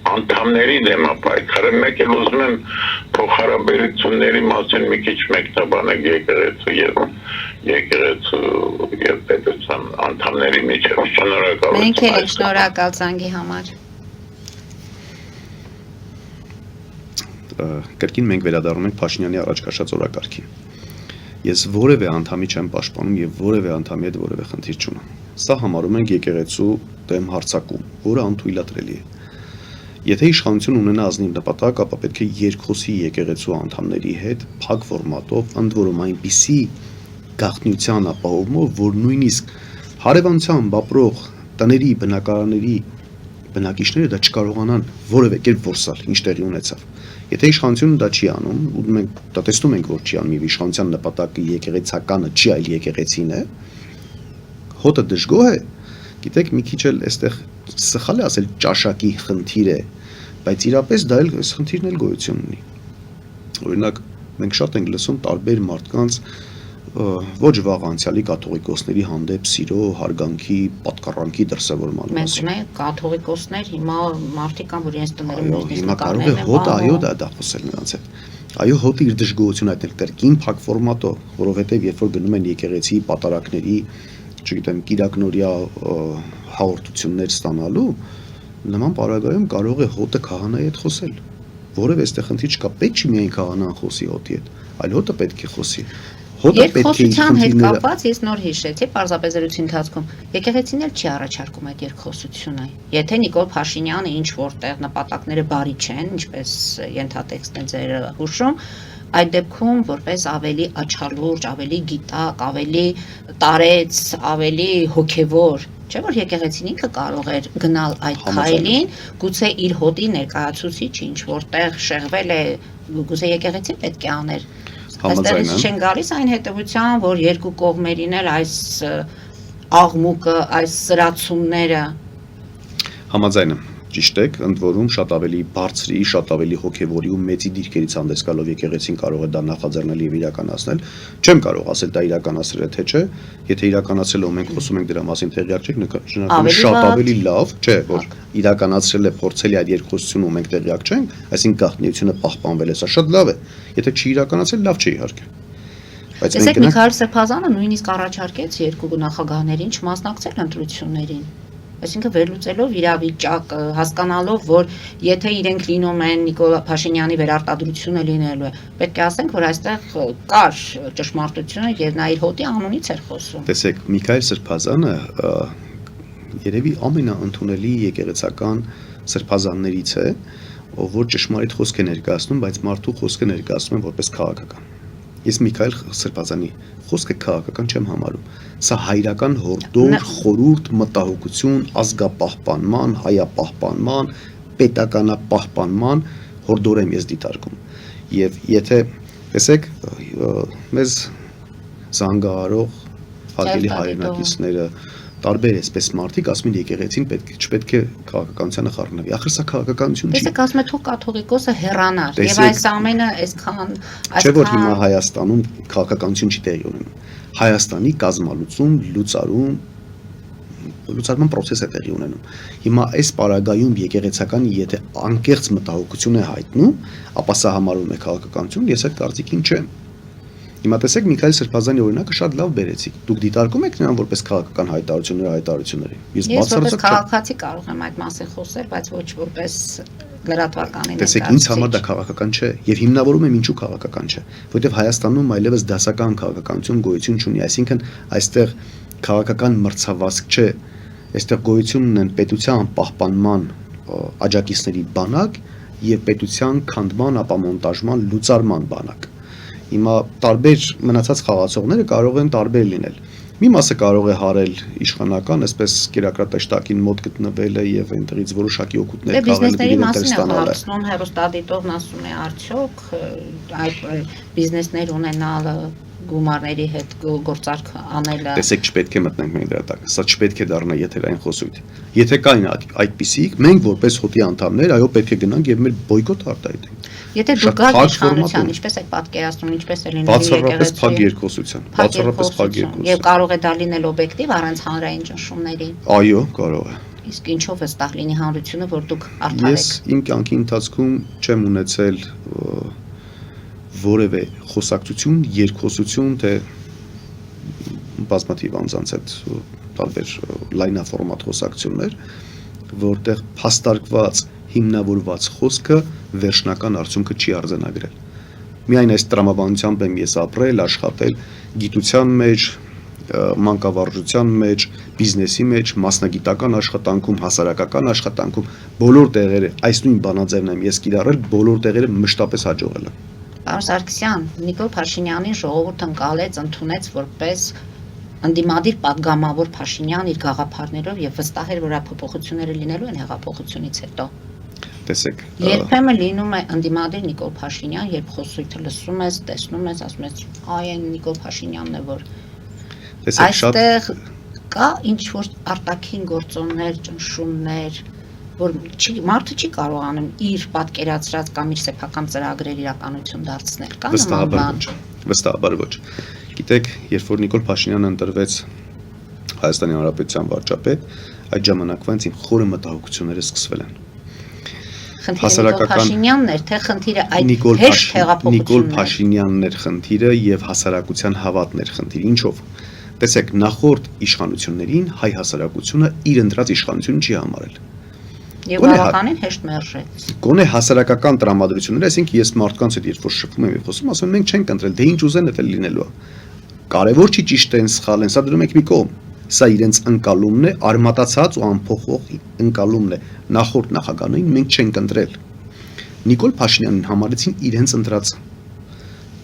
անդամների դեմ է պայքարը մեկ էլ ուզում եմ փոխհարաբերությունների մասին մի քիչ մեկնաբանել եկեղեցու եւ պետության անդամների միջեւ շնորհակալ Մենք էլ շնորհակալ ցանկի համար Կրկին մենք վերադառնում ենք Փաշինյանի առաջ քաշած օրակարգին Ես որևէ անդամի չեմ պաշտպանում եւ որևէ անդամի հետ որևէ խնդիր չունեմ Սա համարում ենք եկեղեցու դեմ հարձակում որը անթույլատրելի է Եթե իշխանություն ունենա ազնիվ նպատակ, ապա պետք է երկխոսի եկեղեցու անդամների հետ փակ ֆորմատով, ընդ որում այնպիսի գաղտնիության ապահովումով, որ նույնիսկ հարևանությամբ ապրող տների, բնակարանների բնակիչները դա չկարողանան որևէ կերպ որսալ, ինչ տեղի ունեցավ։ Եթե իշխանությունը դա չի անում, ու մենք դա տեսնում ենք, որ չի անում, իշխանության նպատակը եկեղեցականը չի, այլ եկեղեցին է, հոտը դժգոհ է, գիտեք, մի քիչ էլ այստեղ սխալ է ասել ճաշակի խնդիր է, բայց իրապես դա էլ այս խնդիրն էլ գոյություն ունի։ Օրինակ, մենք շատ ենք լսում տարբեր մարդկանց ոչ վաղ անցյալի կաթողիկոսների հանդեպ սիրո, հարգանքի, պատկառանքի դրսևորման մասին։ Մենք ունենք կաթողիկոսներ, հիմա մարդիկ կան, որ իրենց տները նույնիսկ հիմա կարող է հոտ այո դա խոսել նրանց հետ։ Այո, հոտը իր դժգոհությունը այդտեղ կրկին փակ ֆորմատով, որովհետև երբ որ գնում են եկեղեցի պատարակների չգիտեմ, կիրակնորյա հաղորդություններ ստանալու, նման պարագայում կարող է հոտը քահանայի հետ խոսել։ Որևէ այստեղ խնդիր չկա, պետք չի միայն քահանան խոսի հոտի հետ, այլ հոտը պետք է խոսի։ Հոտը պետք է երկխոսության հետ կապված ես նոր հիշեցի, պարզապես զրույցի ընթացքում եկեղեցին էլ չի առաջարկում այդ երկխոսությունը։ Եթե Նիկոլ Փաշինյանը ինչ որտեղ նպատակները բարի չեն, ինչպես ենթատեքստն է ձեր հուշում, այդ դեպքում որպես ավելի աչալուրջ, ավելի գիտակ, ավելի տարեց, ավելի հոգևոր, չէ՞ որ եկեղեցին ինքը կարող էր գնալ այդ քայլին, գուցե իր հոտի ներկայացուցիչ ինչ որտեղ շեղվել է, գուցե եկեղեցին պետք է աներ։ Այստեղից չեն գալիս այն հետևության, որ երկու կողմերին էլ այս աղմուկը, այս սրացումները Համաձայն եմ, ճիշտ եք, ընդ որում շատ ավելի բարձրի, շատ ավելի հոգևորի ու մեծի դիրքերից հանդես գալով եկեղեցին կարող է դա նախաձեռնել եւ իրականացնել։ Չեմ կարող ասել դա իրականացրել է թե չէ, եթե իրականացել է ու մենք խոսում ենք դրա մասին տեղյակ չենք, նշանակում է շատ ավելի լավ, չէ, որ իրականացրել է, փորձել է այդ երկխոսությունը ու մենք տեղյակ չենք, այսինքն գաղտնիությունը պահպանվել է, սա շատ լավ է։ Եթե չի իրականացել, լավ չէ իհարկե։ Բայց մենք Միքայել Սրբազանը նույնիսկ առաջարկեց երկու նախագահներին չմասնակցել ընտրություններին։ Այսինքն վերլուծելով իրավիճակը, հասկանալով, որ եթե իրենք լինում են Նիկոլ Փաշինյանի վերարտադրությունը լինելու է, պետք է ասենք, որ այստեղ կար ճշմարտությունը եւ նա իր հոտի անունից էր խոսում։ Տեսեք, Միքայել Սրբազանը երևի ամենաընդունելի եկեղեցական սրբազաններից է, ով որ ճշմարիտ խոսք է ներկայացնում, բայց մարդու խոսքը ներկայացնում է որպես քաղաքական։ Ես Միքայել Սրբազանի խոսքը քաղաքական չեմ համարում։ Սա հայրական հորդոր, խորհուրդ, մտահոգություն, ազգապահպանման, հայապահպանման, պետականապահպանման հորդոր եմ ես դիտարկում։ Եվ եթե տեսեք մեզ զանգահարող հարգելի հայրենակիցները տարբեր էսպես մարդիկ ասում են եկեղեցին չպետք է քաղաքականությանը խառնվի։ Ախր սա քաղաքականություն չի։ Տեսեք, ասում է թող կաթողիկոսը հեռանար եւ այս ամենը այսքան չէ որ հիմա Հայաստանում քաղաքականություն չի տեղի ունենում։ Հայաստանի կազմալուծում, լուծարման process է տեղի ունենում։ Հիմա այս պարագայում եկեղեցականը եթե անկեղծ մտահոգություն է հայտնում, ապա սա համարվում է քաղաքականություն, ես այդ կարծիքին չեմ։ Հիմա տեսեք Միքայել Սրբազանի օրինակը շատ լավ բերեցիք։ Դուք դիտարկում եք նրան որպես քաղաքական հայտարարությունների։ Ես որպես քաղաքացի կարող եմ այդ մասին խոսել, բայց ոչ որպես լրատվականի ներկայացուցիչ։ Տեսեք, ինձ համար դա քաղաքական չէ, եւ հիմնավորում եմ ինչու քաղաքական չէ, որովհետեւ Հայաստանում այլևս դասական քաղաքականություն գոյություն չունի, այսինքն այստեղ քաղաքական մրցավազք չէ, այստեղ գոյություն ունեն պետության պահպանման աջակիցների բանակ եւ պետության քանդման, ապամոնտաժման, լուծարման բանակ։ Հիմա տարբեր մնացած խաղացողները կարող են տարբեր լինել։ Մի մասը կարող է հարել իշխանական, այսպես կերակրատաշտակին մոտ գտնվելը եւ այնտեղից որոշակի օգուտներ քաղել դիվիդենտներ ստանալը։ Բիզնեսների հարստադիտողն ասում է արդյոք այդ բիզնեսներ ունենալը գումարների հետ գործարք անելը։ Տեսեք, չպետք է մտնենք մենք դրա տակ։ Սա չպետք է դառնա եթերային խոսույթ։ Եթե կային այդպիսիք, մենք որպես հոտի անդամներ, այո, պետք է գնանք եւ մեր բոյկոտ արտահայտենք։ Եթե դուք գաք իշխանության, ինչպես եք պատկերացնում, ինչպես է լինելու բացառապես փակ երկխոսության, բացառապես փակ երկխոսություն։ Եվ կարող է դա լինել օբյեկտիվ առանց հանրային ճնշումների։ Այո, կարող է։ Իսկ ինչով է ստահ լինի հանրությունը, որ դուք արդար եք։ Ես իմ կյանքի ընթացքում չեմ ունեցել որևէ խոսակցություն, երկխոսություն, թե բազմաթիվ անձանց հետ տարբեր լայնաֆորմատ խոսակցություններ, որտեղ փաստարկված հիմնավորված խոսքը վերջնական արդյունքը չի արձանագրել։ Միայն այս տրամաբանությամբ եմ ես ապրել, աշխատել գիտության մեջ, մանկավարժության մեջ, բիզնեսի մեջ, մասնագիտական աշխատանքում, հասարակական աշխատանքում, բոլոր տեղերը, այս նույն բանաձևն եմ ես կիրառել, բոլոր տեղերը մշտապես հաջողել եմ։ Պարոն Սարգսյան, Նիկոլ Փաշինյանին ժողովուրդը ընկալեց, ընդունեց որպես ընդդիմադիր պատգամավոր Փաշինյան իր գաղափարներով եւ վստահ էր, որ փոփոխությունները լինելու են հեղափոխությունից հետո։ Տեսեք, երբեմն լինում է ընդդիմադիր Նիկոլ Փաշինյան, երբ խոսույթը լսում ես, տեսնում ես, ասում ես, այն Նիկոլ Փաշինյանն է, որ այստեղ կա ինչ որ արտաքին գործոններ, ճնշումներ, որ մարդը չի կարողանում իր պատկերացրած կամ իր սեփական ծրագրեր իրականություն դարձնել, կա նման բան։ Վստահաբար ոչ։ Գիտեք, երբ որ Նիկոլ Փաշինյանը ընտրվեց Հայաստանի Հանրապետության վարչապետ, այդ ժամանակվանից իմ խորը մտահոգությունները սկսվել են։ Խնդիրը Փաշինյանն էր, թե խնդիրը այդ հեշտ հեղափոխությունն էր։ Նիկոլ Փաշինյանն էր խնդիրը եւ հասարակության հավատն էր խնդիրը։ Ինչով։ Տեսեք, նախորդ իշխանություններին հայ հասարակությունը իր ընտրած իշխանությունը չի համարել։ Եվ բավականին հեշտ մերժեց։ Գոնե հասարակական տրամադրությունները, այսինքն ես մարդկանց հետ երբ որ շփվում եմ եւ խոսում, ասում եմ մենք չենք ընտրել, դե ինչ ուզեն դա լինելու է։ Կարևոր չի ճիշտ են, սխալ են, սա դրում ենք մի կողմ։ Սա իրենց ընկալումն է, արմատացած ու անփոխվող ընկալումն է։ Նախորդ նախագահներին մենք չենք ընտրել։ Նիկոլ Փաշինյանին համարեցին իրենց ընտրածը։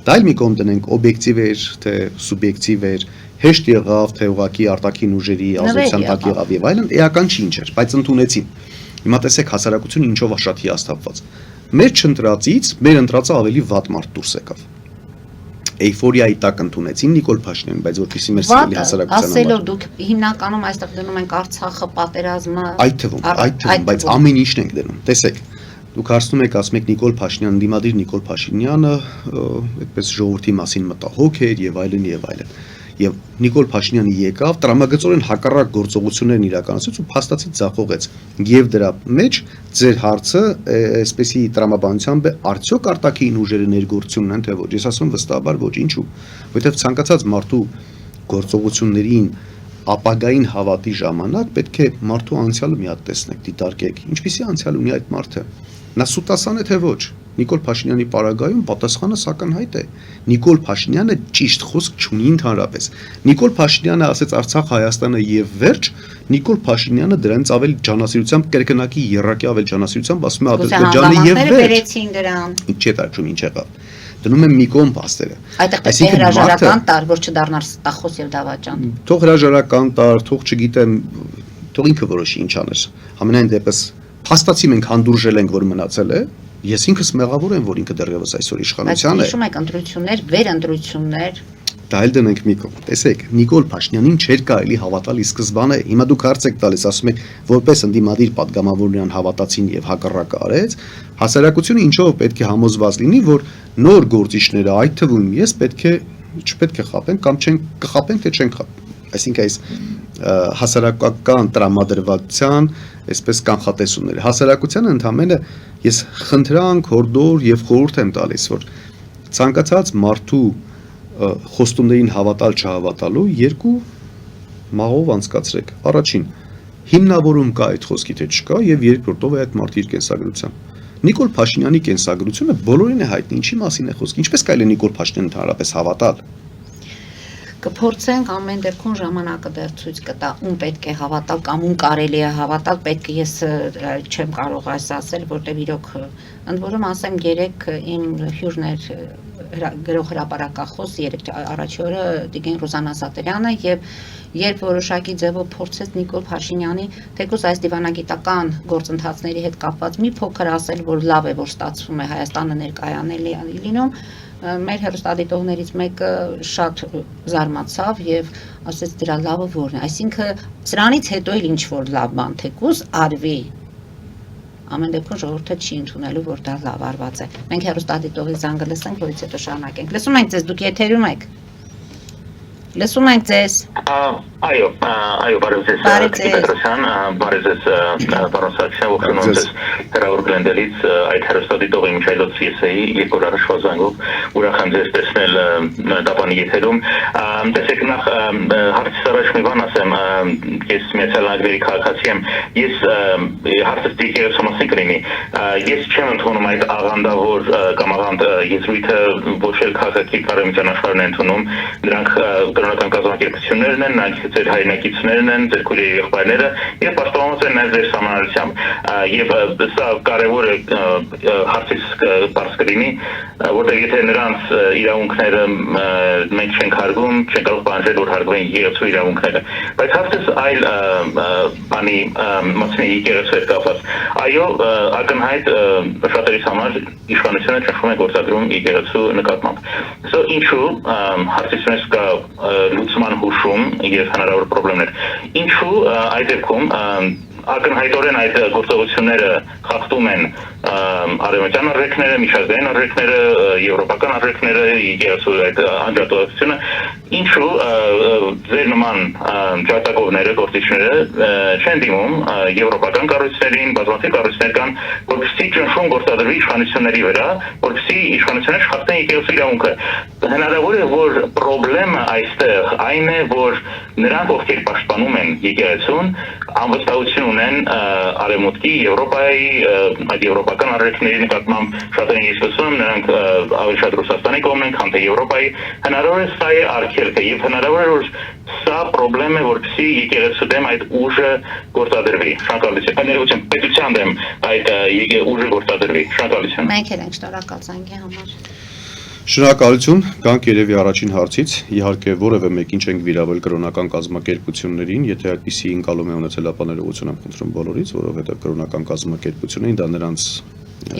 Դա էլ մի կողմ դնենք, օբյեկտիվ էր, թե սուբյեկտիվ էր, հեշտ եղավ, թե ուղղակի արտաքին ուժերի ազդեցության տակ եղավ եւ այլն, էական չի ինչ էր, բայց ընդունեցին։ Հիմա տեսեք հասարակությունը ինչով է շատ հիասթափված։ Մեր չընտրածից մեր ընտրածը ավելի վատ մարդ դուրս եկավ։ Էյֆորիայի տակ ընդունեցին Նիկոլ Փաշինյանին, բայց որպեսզի մեր սիրելի հասարակության ասելով դուք հիմնականում այստեղ դնում ենք Արցախը, պատերազմը, այդ թվում, բայց ամեն ինչն ենք դնում։ Տեսեք, դուք հարցնում եք, ասում եք Նիկոլ Փաշինյանը, դիմադիր Նիկոլ Փաշինյանը, այդպես ժողովրդի մասին մտահոգ էր եւ այլն եւ այլն։ Եվ Նիկոլ Փաշինյանը եկավ, տրամագծորեն հակառակ գործողություններն իրականացրեց ու փաստացի ձախողեց։ Եվ դրա մեջ ձեր հարցը այսպեսի տրամաբանությամբ է, արդյոք արտաքին ուժերը ներգործություն ունեն, թե ոչ։ Ես ասում եմ վստահաբար ոչ, ինչու։ Որովհետև ցանկացած մարդու գործողություններին ապագային հավատի ժամանակ պետք է մարդու անցյալը մի հատ տեսնեք, դիտարկեք։ Ինչպիսի անցյալ ունի այդ մարդը։ Նա սուտասան է թե ոչ։ Նիկոլ Փաշինյանի պարագայում պատասխանը ակնհայտ է։ Նիկոլ Փաշինյանը ճիշտ խոսք չունի ընդհանրապես։ Նիկոլ Փաշինյանը ասեց Արցախ Հայաստանը եւ վերջ, Նիկոլ Փաշինյանը դրանից ավել ջանասիրությամբ կրկնակի երրակի ավել ջանասիրությամբ ասում է Ադրբեջանը եւ վերջ։ Վերեցին դրան։ Ինչ է տարչում, ինչ եղավ։ Դնում եմ մի կողմ փաստերը։ Այդտեղ պետք է հրաժարական տար, որ չդառնար ստախոս եւ դավաճան։ Թող հրաժարական տար, թող չգիտեմ, թող ինքը որոշի ինչ աներ։ Համենայն դեպս փաստացի մենք հանդուրժել ենք, որ մնացել է, Ես ինքս մեղավոր եմ, որ ինքը դեռևս այսօր իշխանության է։ Բայց հիշում եք ընտրություններ, վերընտրություններ։ Դա էլ դնենք մի կողմ։ Տեսեք, Նիկոլ Փաշինյանին չէր կարելի հավատալ ի սկզբանե։ Հիմա դուք հարց եք տալիս, ասում եք, որպես ընդդիմադիր падգամավոր նրան հավատացին եւ հակառակը արեց։ Հասարակությունը ինչով պետք է համոզված լինի, որ նոր գործիչները, այդ թվում ես, չպետք է խապեն կամ կխապեն, թե չեն խապ։ Այսինքն այս հասարակական տրամադրվածության, այսպես կանխատեսումները։ Հասարակությանը ընդհանրապես ես խնդրանք, հորդոր եւ խորհուրդ եմ տալիս, որ ցանկացած մարդու խոստումներին հավատալ չհավատալու երկու մաղով անցկացրեք։ Առաջին, հիմնավորում կա այդ խոսքի թե չկա եւ երկրորդով է այդ մարդի իր կենսագրության։ Նիկոլ Փաշինյանի կենսագրությունը բոլորին է հայտնի, ինչի մասին է խոսքը։ Ինչպես կարելի է Նիկոլ Փաշինյանին ընդհանրապես հավատալ։ Կփորձենք ամեն դեպքում ժամանակը դեռ ցույց կտա ում պետք է հավատալ կամ ում կարելի է հավատալ, պետք է ես չեմ կարող այս ասել, որտեղ իրոք ընդ որում ասեմ 3 իմ հյուրներ գրող հրապարակախոս 3 առաջի օրը Տիգին Ռուզանա Սատերյանը եւ երբ որոշակի ձևով փորձեց Նիկոլ Փաշինյանի թեկուզ այս դիվանագիտական գործընթացների հետ կապված մի փոքր ասել, որ լավ է, որ ստացվում է Հայաստանը ներկայանելի լինում, մեր հեռուստադիտողներից մեկը շատ զարմացավ եւ ասեց դրա լավը որն է, այսինքն սրանից հետո էլ ինչ որ լավ բան թեկուզ արվի, ամեն դեպքում ժողովուրդը չի ընդունելու, որ դա լավ արված է։ Մենք հեռուստադիտողի զանգը լսենք, որից հետո շարունակենք։ Լսում ենք ձեզ, դուք եթերում եք։ Լսում ենք ձեզ։ Այո, բարև ձեզ, Պետրոսյան, բարև ձեզ, պարոն Սարգսյան, ողջունում ձեզ հրավեր Գլենդելից, այդ հեռուստադիտողի Միքայելոց ես էի, երբ որ առաջվա զանգով, ուրախ եմ ձեզ տեսնել տապանի եթերում։ Տեսեք, նախ հարցից առաջ մի բան ասեմ, ես Միացյալ Նահանգների քաղաքացի եմ, ես հարցը դիգերս մասին կլինի, ես չեմ ընդունում այդ աղանդավոր կամ աղանդ եզրույթը, ոչ էլ քաղաքի կառավարության աշխարհն է ընդունում, դրանք կրոնական կազմակերպություններն են, նրանք ձեր հայրենակիցներն են, ձեր քույրերի եղբայրները եւ պաշտպանված են նաեւ ձեր համանալությամբ եւ սա կարեւոր է հարցից բարձ կլինի, որտեղ եթե նրանց իրավունքները մենք չենք հարգում, չենք կարող պահանջել, որ հարգվեն եկեղեցու իրավունքները, բայց հարցս այլ բանի մասնի եկեղեցու հետ կապված։ Այո, ակնհայտ շատերիս համար իշխանությունը ճնշում է գործադրում եկեղեցու նկատմամբ։ Սա ինչու հարցից մեզ կա լուծման հուշում եւ հնարավոր խնդիրներ։ Ինչու այդ դեպքում ակնհայտորեն այդ գործողությունները խախտում են արևմտյան արժեքները, միջազգային արժեքները, եվրոպական արժեքները, եկեղեցու այդ անջատողությունը, ինչու ձեր նման ջատագովները, գործիչները չեն դիմում եվրոպական կառույցներին, բազմաթիվ կառույցներ կան, որպեսզի ճնշում գործադրվի իշխանությունների վրա, որպեսզի իշխանությունները շփոթեն եկեղեցու իրավունքը։ Հնարավոր է, որ խնդրեմը այստեղ այն է, որ նրանք, ովքեր պաշտպանում են եկեղեցուն, անվստահություն ունեն Արևմուտքի, Եվրոպայի, այդ եվրոպական արժեքների նկատմամբ շատերին ես լսում, նրանք ավելի շատ Ռուսաստանի կողմն են, քան թե Եվրոպայի։ Հնարավոր է սա է արգելքը եւ հնարավոր է, որ սա խնդրեմ է, որպեսզի եկեղեցու դեմ այդ ուժը գործադրվի։ Շնորհակալություն։ Ներողություն, պետության դեմ այդ ուժը գործադրվի։ Շնորհակալություն։ Մենք էլ ենք շնորհակալ զանգի համար։ Շնորհակալություն, գանք երևի առաջին հարցից, իհարկե որևէ մեկին չենք վիրավել կրոնական կազմակերպություններին, եթե այդպիսի ընկալում է ունեցել, ապա ներողություն եմ խնդրում բոլորից, որովհետև կրոնական կազմակերպություններին դա նրանց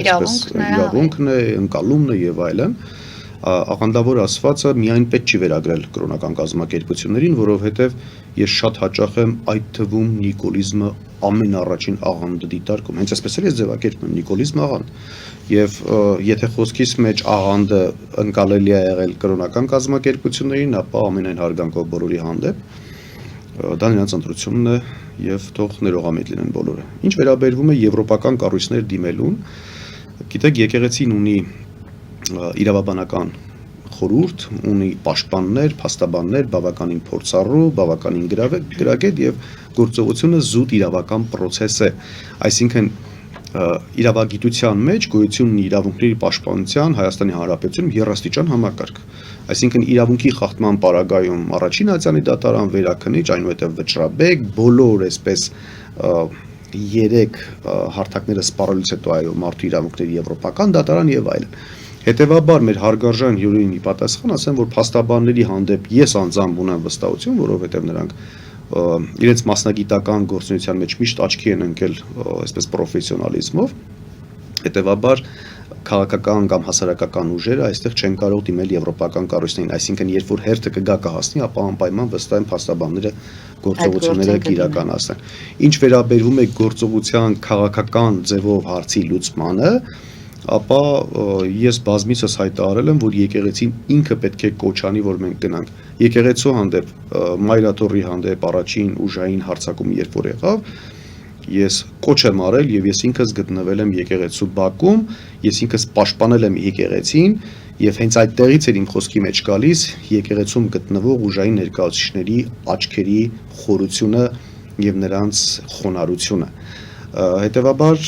իրավունքն է, ընկալումն է եւ այլն։ Աղանդավոր ասվածը միայն պետք չի վերագրել կրոնական կազմակերպություններին, որովհետև ես շատ հաճախ եմ այդ թվում նիկոլիզմը ամենառաջին աղանդը դիտարկում։ Հենց այսպես էլ ես ձևակերպում եմ նիկոլիզմ աղանդ։ Եվ եթե խոսքիս մեջ աղանդը ընկալելի է եղել կրոնական կազմակերպություններին, ապա ամենայն հարգանքով բոլորի հանդեպ դա նրանց ընտրությունն է եւ թող ներողամիտ լինեն բոլորը։ Ինչ վերաբերվում է եվրոպական կառույցներ դիմելուն, գիտեք, եկեղեցին ունի իրավաբանական խորհուրդ, ունի պաշտպաններ, փաստաբաններ, բավականին փորձառու, բավականին գրագետ եւ գործողությունը զուտ իրավական process է, այսինքն իրավագիտության մեջ գոյություն ունի իրավունքների պաշտպանության Հայաստանի Հանրապետությունում երաստիճան համակարգ, այսինքն իրավունքի խախտման պարագայում առաջին ատյանի դատարան, վերաքննիչ, այնուհետև վճռաբեկ, բոլոր այսպես 3 հարթակները սպառելուց հետո այո մարդու իրավունքների եվրոպական դատարան եւ այլն։ Հետևաբար մեր հարգարժան հյուրերին ի պատասխան ասեմ, որ փաստաբանների հանդեպ ես անձամբ ունեմ վստահություն, որովհետև նրանք իրենց մասնագիտական գործունեության մեջ միշտ աչքի են ընկել այսպես պրոֆեսիոնալիզմով Հետևաբար քաղաքական կամ հասարակական ուժերը այստեղ չեն կարող դիմել եվրոպական կառույցներին, այսինքն երբ որ հերթը կգա կհասնի, ապա անպայման վստահ են փաստաբանները գործողությունները կիրականացնեն։ Ինչ վերաբերում է գործողության քաղաքական ձևով հարցի լուծմանը, ապա ես բազմիցս հայտարարել եմ, որ եկեղեցին ինքը պետք է կոչ անի, որ մենք գնանք։ Եկեղեցու հանդեպ, Մայրաթորի հանդեպ առաջին ուժային հարձակումը երբ որ եղավ, ես կոչ եմ արել եւ ես ինքս գտնվել եմ եկեղեցու բակում, ես ինքս պաշտպանել եմ եկեղեցին եւ հենց այդտեղից էր իմ խոսքի մեջ գալիս եկեղեցում գտնվող ուժային ներկայացուցիչների աչքերի խորությունը եւ նրանց խոնարհությունը։ Հետևաբար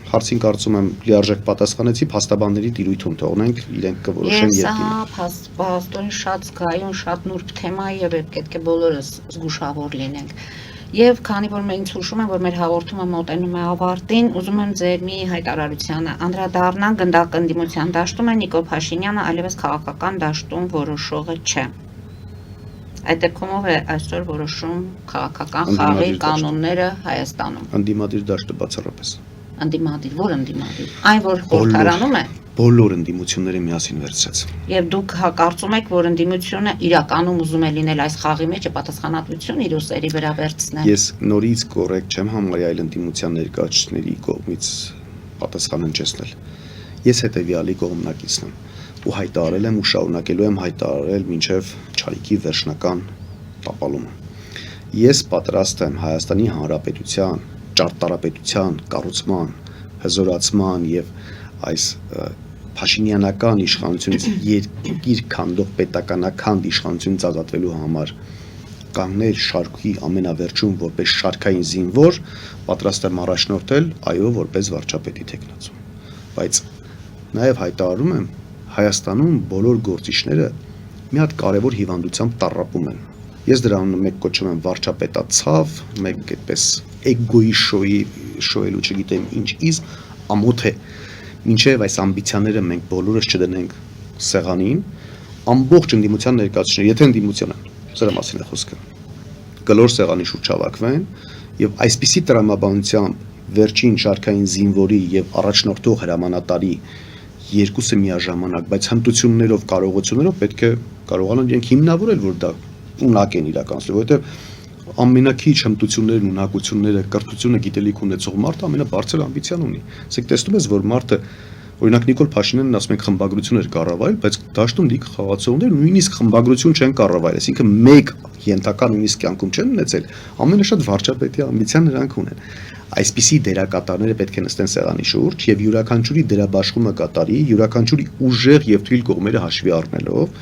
հարցին կարծում եմ լիարժեք պատասխանեցի, փաստաբանների տիրույթում թողնենք, իրենք կորոշեն երկինը։ Ես փաստորեն շատ զգայուն, շատ նուրբ թեմա եւ պետք է բոլորս զգուշավոր լինենք։ Եվ քանի որ մենք հուշում եմ, որ մեր հաղորդումը մոտենում է ավարտին, ուզում եմ ձեր մի հայտարարությանը անդրադառնալ գնդակ ընդդիմության դաշտում է Նիկոլ Փաշինյանը այլևս քաղաքական դաշտում որոշողը չէ։ Այդ դեպքում ով է այսօր որոշում քաղաքական խաղի կանոնները Հայաստանում։ Ընդդիմադիր դաշտը բացառապես։ Ընդդիմադիր, որ ընդդիմադիր։ Այն որ խորհրդարանում է։ Բոլոր ընդդիմությունները միասին վերցրեց։ Եվ դուք կարծում եք, որ ընդդիմությունը իրականում ուզում է լինել այս խաղի մեջ պատասխանատվություն իր ուսերի վրա վերցնել։ Ես նորից կոռեկտ չեմ համարի այլ ընդդիմության ներկայացուցիչների կողմից պատասխան հնչեցնել։ Ես հետևյալի կողմնակիցն եմ ու հայտարարել եմ ու շարունակելու եմ հայտարարել մինչև Չարիքի վերջնական տապալումը։ Ես պատրաստ եմ Հայաստանի Հանրապետության, ճարտարապետության, կառուցման, հզորացման եւ այս Փաշինյանական իշխանությունից երկիր քանդող պետականական իշխանությունից ազատվելու համար կանգնել շարքի ամենավերջում որպես շարքային զինվոր, պատրաստ եմ առաջնորդել, այո, որպես վարչապետի թեկնածու։ Բայց նաև հայտարարում եմ, Հայաստանում բոլոր գործիչները մի հատ կարևոր հիվանդությամբ տառապում են։ Ես դրան մեկ կոչում եմ վարչապետացավ, մեկ այդպես էգոյի շոյելու չգիտեմ ինչ իզմ, ամոթ է։ Մինչև այս ամբիցիաները մենք բոլորս չդնենք սեղանին, ամբողջ ընդդիմության ներկայացուցիչները, եթե ընդդիմության են, սրա մասին է խոսքը, գլոր սեղանի շուրջ հավաքվեն եւ այսպիսի տրամաբանությամբ վերջին շարքային զինվորի եւ առաջնորդող հրամանատարի երկուսը միաժամանակ, բայց հմտություններով, կարողություններով պետք է կարողանան իրենք հիմնավորել, որ դա ունակ են իրականացնել, որովհետեւ ամենակիչ հմտություններն, ունակությունները, կրթությունը, գիտելիք ունեցող մարդը ամենաբարձր ամբիցիան ունի։ Ասեք տեսնում ես, որ մարդը, օրինակ Նիկոլ Փաշինյանն ասում ենք խմբագրություն էր կառավարել, բայց դաշտում լիք խաղացողներ նույնիսկ խմբագրություն չեն կառավարել, այսինքն մեկ ենթական նույնիսկ կյանքում չեն ունեցել, ամենաշատ վարչապետի ամբիցիան նրանք ունեն։ Այսպիսի դերակատարները պետք է նստեն սեղանի շուրջ եւ յուրաքանչյուրի դերաբաշխումը կատարի, յուրաքանչյուրի ուժեղ եւ թույլ կողմերը հաշվի առնելով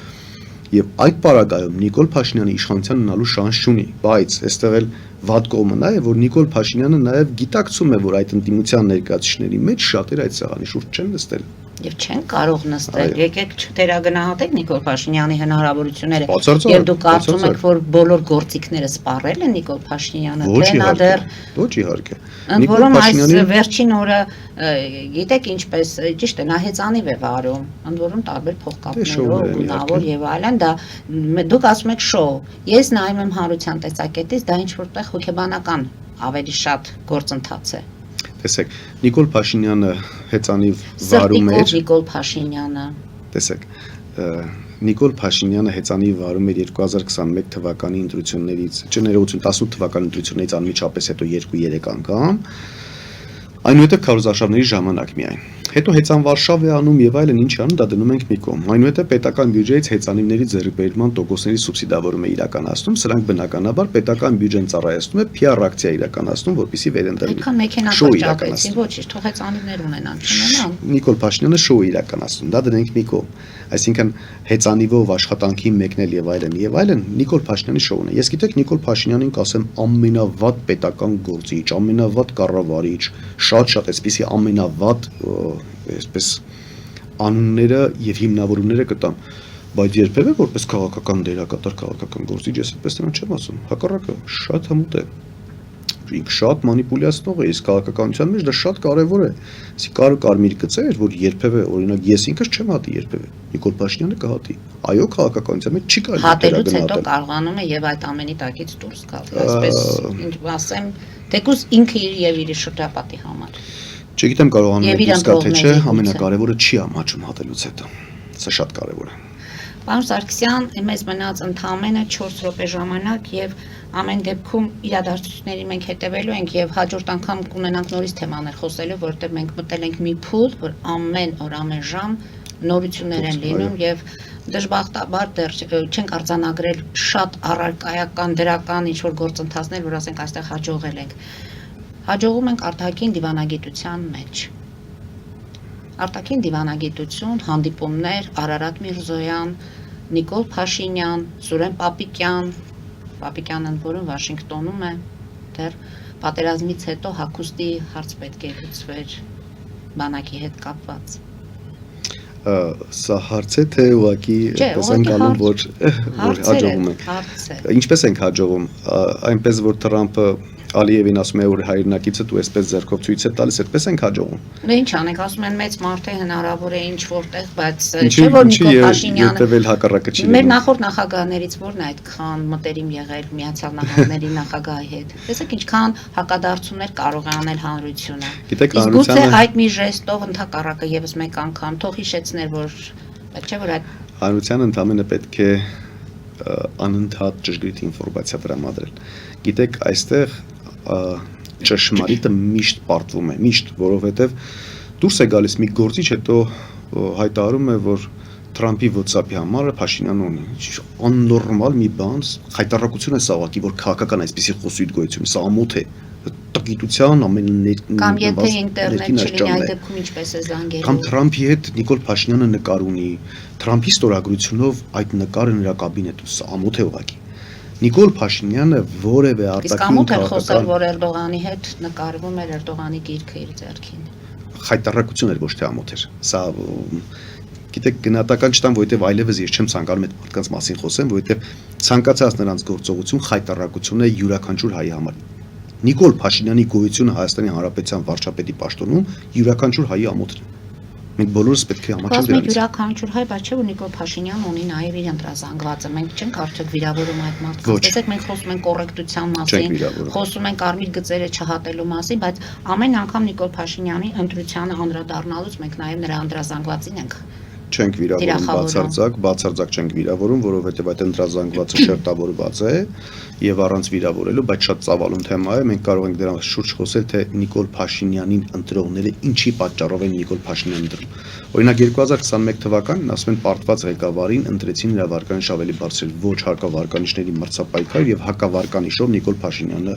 Եվ այդ պարագայում Նիկոլ Փաշինյանը իշխանության ունենալու շանս չունի, բայց այստեղ էլ վատ կողմը նա է, որ Նիկոլ Փաշինյանը նաև գիտակցում է, որ այդ ընդդիմության ներկայացուցիչների մեջ շատերը այդ սեղանի շուրջ չեն նստել։ Եվ չեն կարող նստել։ Եկեք չթերագնահատեք Նիկոլ Փաշինյանի հնարավորությունները։ Բացարձակ, Եվ դուք կարծում եք, որ բոլոր գործիքները սպառել են Նիկոլ Փաշինյանը, թե նա դեռ ոչ իհարկե։ Ընդ որում այս վերջին օրը գիտեք ինչպես ճիշտ է նա հեծանիվ է վարում, ընդ որում տարբեր փոխկապներով, գունավոր եւ այլն, դա դուք ասում եք շոու։ Ես նայում եմ հանրության տեսակետից, դա ինչ որտեղ հոգեբանական ավելի շատ գործընթաց է։ Տեսեք, Նիկոլ Փաշինյանը հեծանիվ վարում էր։ Նիկոլ Փաշինյանը։ Տեսեք, Նիկոլ Փաշինյանը հեծանիվ վարում էր 2021 թվականի ընտրություններից, չներողություն 18 թվականի ընտրություններից անմիջապես հետո 2-3 անգամ, այնուհետև քարոզարշավների ժամանակ միայն։ Հետո հեծան Վարշավ է անում եւ այլն ինչ անում, դա դնում ենք մի կողմ։ Այնուհետև պետական բյուջեից հեծանիվների ձեռքբերման տոկոսների սուբսիդավորում է իրականացնում, սրանք բնականաբար պետական բյուջեն ծառայեցնում է PR ակցիա իրականացնում, որպեսզի վերընտրվի։ Այդքան մեքենա կճապեցին, ոչինչ, թող հեծանիվներ ունենան, չունենան։ Նիկոլ Փաշինյանը շոու իրականացնում, դա դնենք մի կողմ։ Այսինքն հեծանիվով աշխատանքի մեկնել եւ այլն, Նիկոլ Փաշինյանի շոուն է։ Ես գիտեք Նիկոլ Փաշինյանին կասեմ ամենավատ պետական գործիչ, ամենավատ կառավարիչ, շատ այսպեսի ամենավատ այսպես անունները եւ հիմնավորումները կտամ, բայց երբևէ որպես քաղաքական դերակատար, քաղաքական գործիչ ես այդպես նրան չեմ ասում։ Հակառակը շատ հմուտ է։ Ինք շատ մանիպուլյացնող է, իսկ քաղաքականության մեջ դա շատ կարևոր է։ Այսի կարմիր գծեր, որ երբևէ, օրինակ, ես ինքս չեմ հատի երբևէ։ Նիկոլ Փաշինյանը կհատի։ Այո, քաղաքականության մեջ չի կարելի հատելուց հետո կարողանում է եւ այդ ամենի տակից դուրս գալ։ Այսպես ասեմ, թեկուզ ինքը իր եւ իր շրջապատի համար։ Չգիտեմ կարողանում Եվ եք իր դուրս գալ թե չէ, ընտրողների ամենակարևորը չի ամաչում հատելուց հետո։ Սա շատ կարևոր է։ Պարոն Սարգսյան, մեզ մնաց ընդամենը 4 րոպե ժամանակ եւ ամեն դեպքում իրադարձությունների մենք հետևելու ենք եւ հաջորդ անգամ կունենանք նորից թեմաներ խոսելու, որովհետեւ մենք մտել ենք մի փուլ, որ ամեն օր, ամեն ժամ նորություններ են լինում եւ դժբախտաբար դեռ չենք արձանագրել շատ առարկայական դրական ինչ որ գործընթացներ, որ ասենք այստեղ հաջողել ենք։ Հաջողում ենք արտաքին դիվանագիտության մեջ։ Արտաքին դիվանագիտություն, հանդիպումներ, Արարատ Միրզոյան, Նիկոլ Փաշինյան, Սուրեն Պապիկյանը, որը Վաշինգտոնում է, դեռ պատերազմից հետո հագուստի հարց պետք է լուծվեր բանակի հետ կապված։ Սա հարց է թե ուղղակի պես ենք անում, որ հաջողում ենք։ Ինչպես ենք հաջողում, այնպես որ Թրամփը Ալիևին ասում է որ հայրենակիցը դու այսպես ձեռքով ցույց է տալիս, այդպես ենք հաջողում։ Դե ինչ անենք, ասում են մեծ մարդ է հնարավոր է ինչ որտեղ, բայց չէ որ Նիկոլ Փաշինյանը Եթեվել հակառակը չի լինում։ Մեր նախորդ նախագահներից որն է այդքան մտերիմ եղել Միացյալ Նահանգների նախագահի հետ։ Տեսեք ինչքան հակադարձումներ կարող է անել հանրությունը։ Գիտեք, Իսկ գուցե այդ մի ժեստով ընդհակառակը եւս մեկ անգամ թող հիշեցներ, որ չէ որ այդ հանրությանը ընդամենը պետք է անընդհատ ճշգրիտ ինֆորմացիա տրամադրել։ Գիտեք, այստեղ ճշմարիտը միշտ պարտվում է, միշտ, որովհետև դուրս է գալիս մի գործիչ, հետո հայտարարում է, որ Թրամփի WhatsApp-ի համարը Փաշինյանը ունի։ Աննորմալ մի բան, հայտարարություն է սա ուղղակի, որ քաղաքական այսպիսի խոսույթ գոյություն, սա ամոթ է։ Տգիտության Կամ եթե ինտերնետ չլինի, այդ դեպքում ինչպես է զանգելու։ Կամ Թրամփի հետ Նիկոլ Փաշինյանը նկար ունի, Թրամփի ստորագրությունով այդ նկարը նրա կաբինետում, սա ամոթ է ուղղակի։ Նիկոլ Փաշինյանը որևէ արտաքին քաղաքական որ Էրդողանի հետ նկարվում էր Էրդողանի գիրքը իր ձեռքին։ Հայտարարություն էր, ոչ թե ամոթ էր։ Սա գիտեք գնահատական չտամ, որովհետև այլևս ես չեմ ցանկանում այդ մարդկանց մասին խոսեմ, որովհետև ցանկացած նրանց գործողություն հայտարարություն է յուրաքանչյուր հայի համար։ Նիկոլ Փաշինյանի գոյությունը Հայաստանի Հանրապետության վարչապետի պաշտոնում յուրաքանչյուր հայի ամոթն է։ Մենք բոլորս պետք է ամաչենք դրանից։ Յուրաքանչյուր հայ, բայց չէ որ Նիկոլ Փաշինյանն ունի նաև իր ընտրազանգվածը։ Մենք չենք արդյոք վիրավորում այդ մարդկանց։ Տեսեք, մենք խոսում ենք կոռեկտության մասին, խոսում ենք կարմիր գծերը չհատելու մասին, բայց ամեն անգամ Նիկոլ Փաշինյանի ընտրությանը անդրադառնալուց մենք նաև նրա ընտրազանգվածին ենք չենք վիրավորում բացարձակ չենք վիրավորում, որովհետև այդ ընտրազանգվածը շերտավորված է եւ առանց վիրավորելու, բայց շատ ծավալուն թեմա է, մենք կարող ենք դրա շուրջ խոսել, թե Նիկոլ Փաշինյանին ընտրողները ինչի պատճառով են Նիկոլ Փաշինյանին ընտրում։ Օրինակ 2021 թվականին ասում են պարտված ղեկավարին ընտրեցին նրա վարկանիշ ավելի բարձր, ոչ հակավարկանիշների մրցապայքար եւ հակավարկանիշով Նիկոլ Փաշինյանը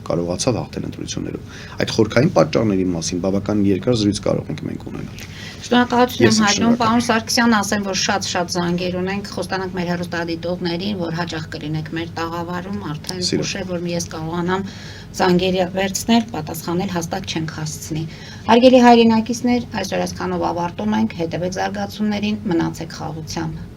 կարողացավ հաղթել ընտրություններում։ Այդ խորքային պատճառների մասին բավական երկար զրույց կարող ենք մենք ունենալ։ Շնորհակալություն եմ հայտնում պարոն Սարգսյան, ասեմ, որ շատ զանգեր ունենք, խոստանանք մեր հեռուստադիտողներին, որ հաճախ կլինեք մեր տաղավարում, արդեն ուշ է, որ ես կարողանամ զանգերի վերցնել, պատասխանել հաստատ չենք հասցնի։ Հարգելի հայրենակիցներ, այսօր այսքանով ավարտում ենք, հետևեք զարգացումներին, մնացեք խաղաղությամբ։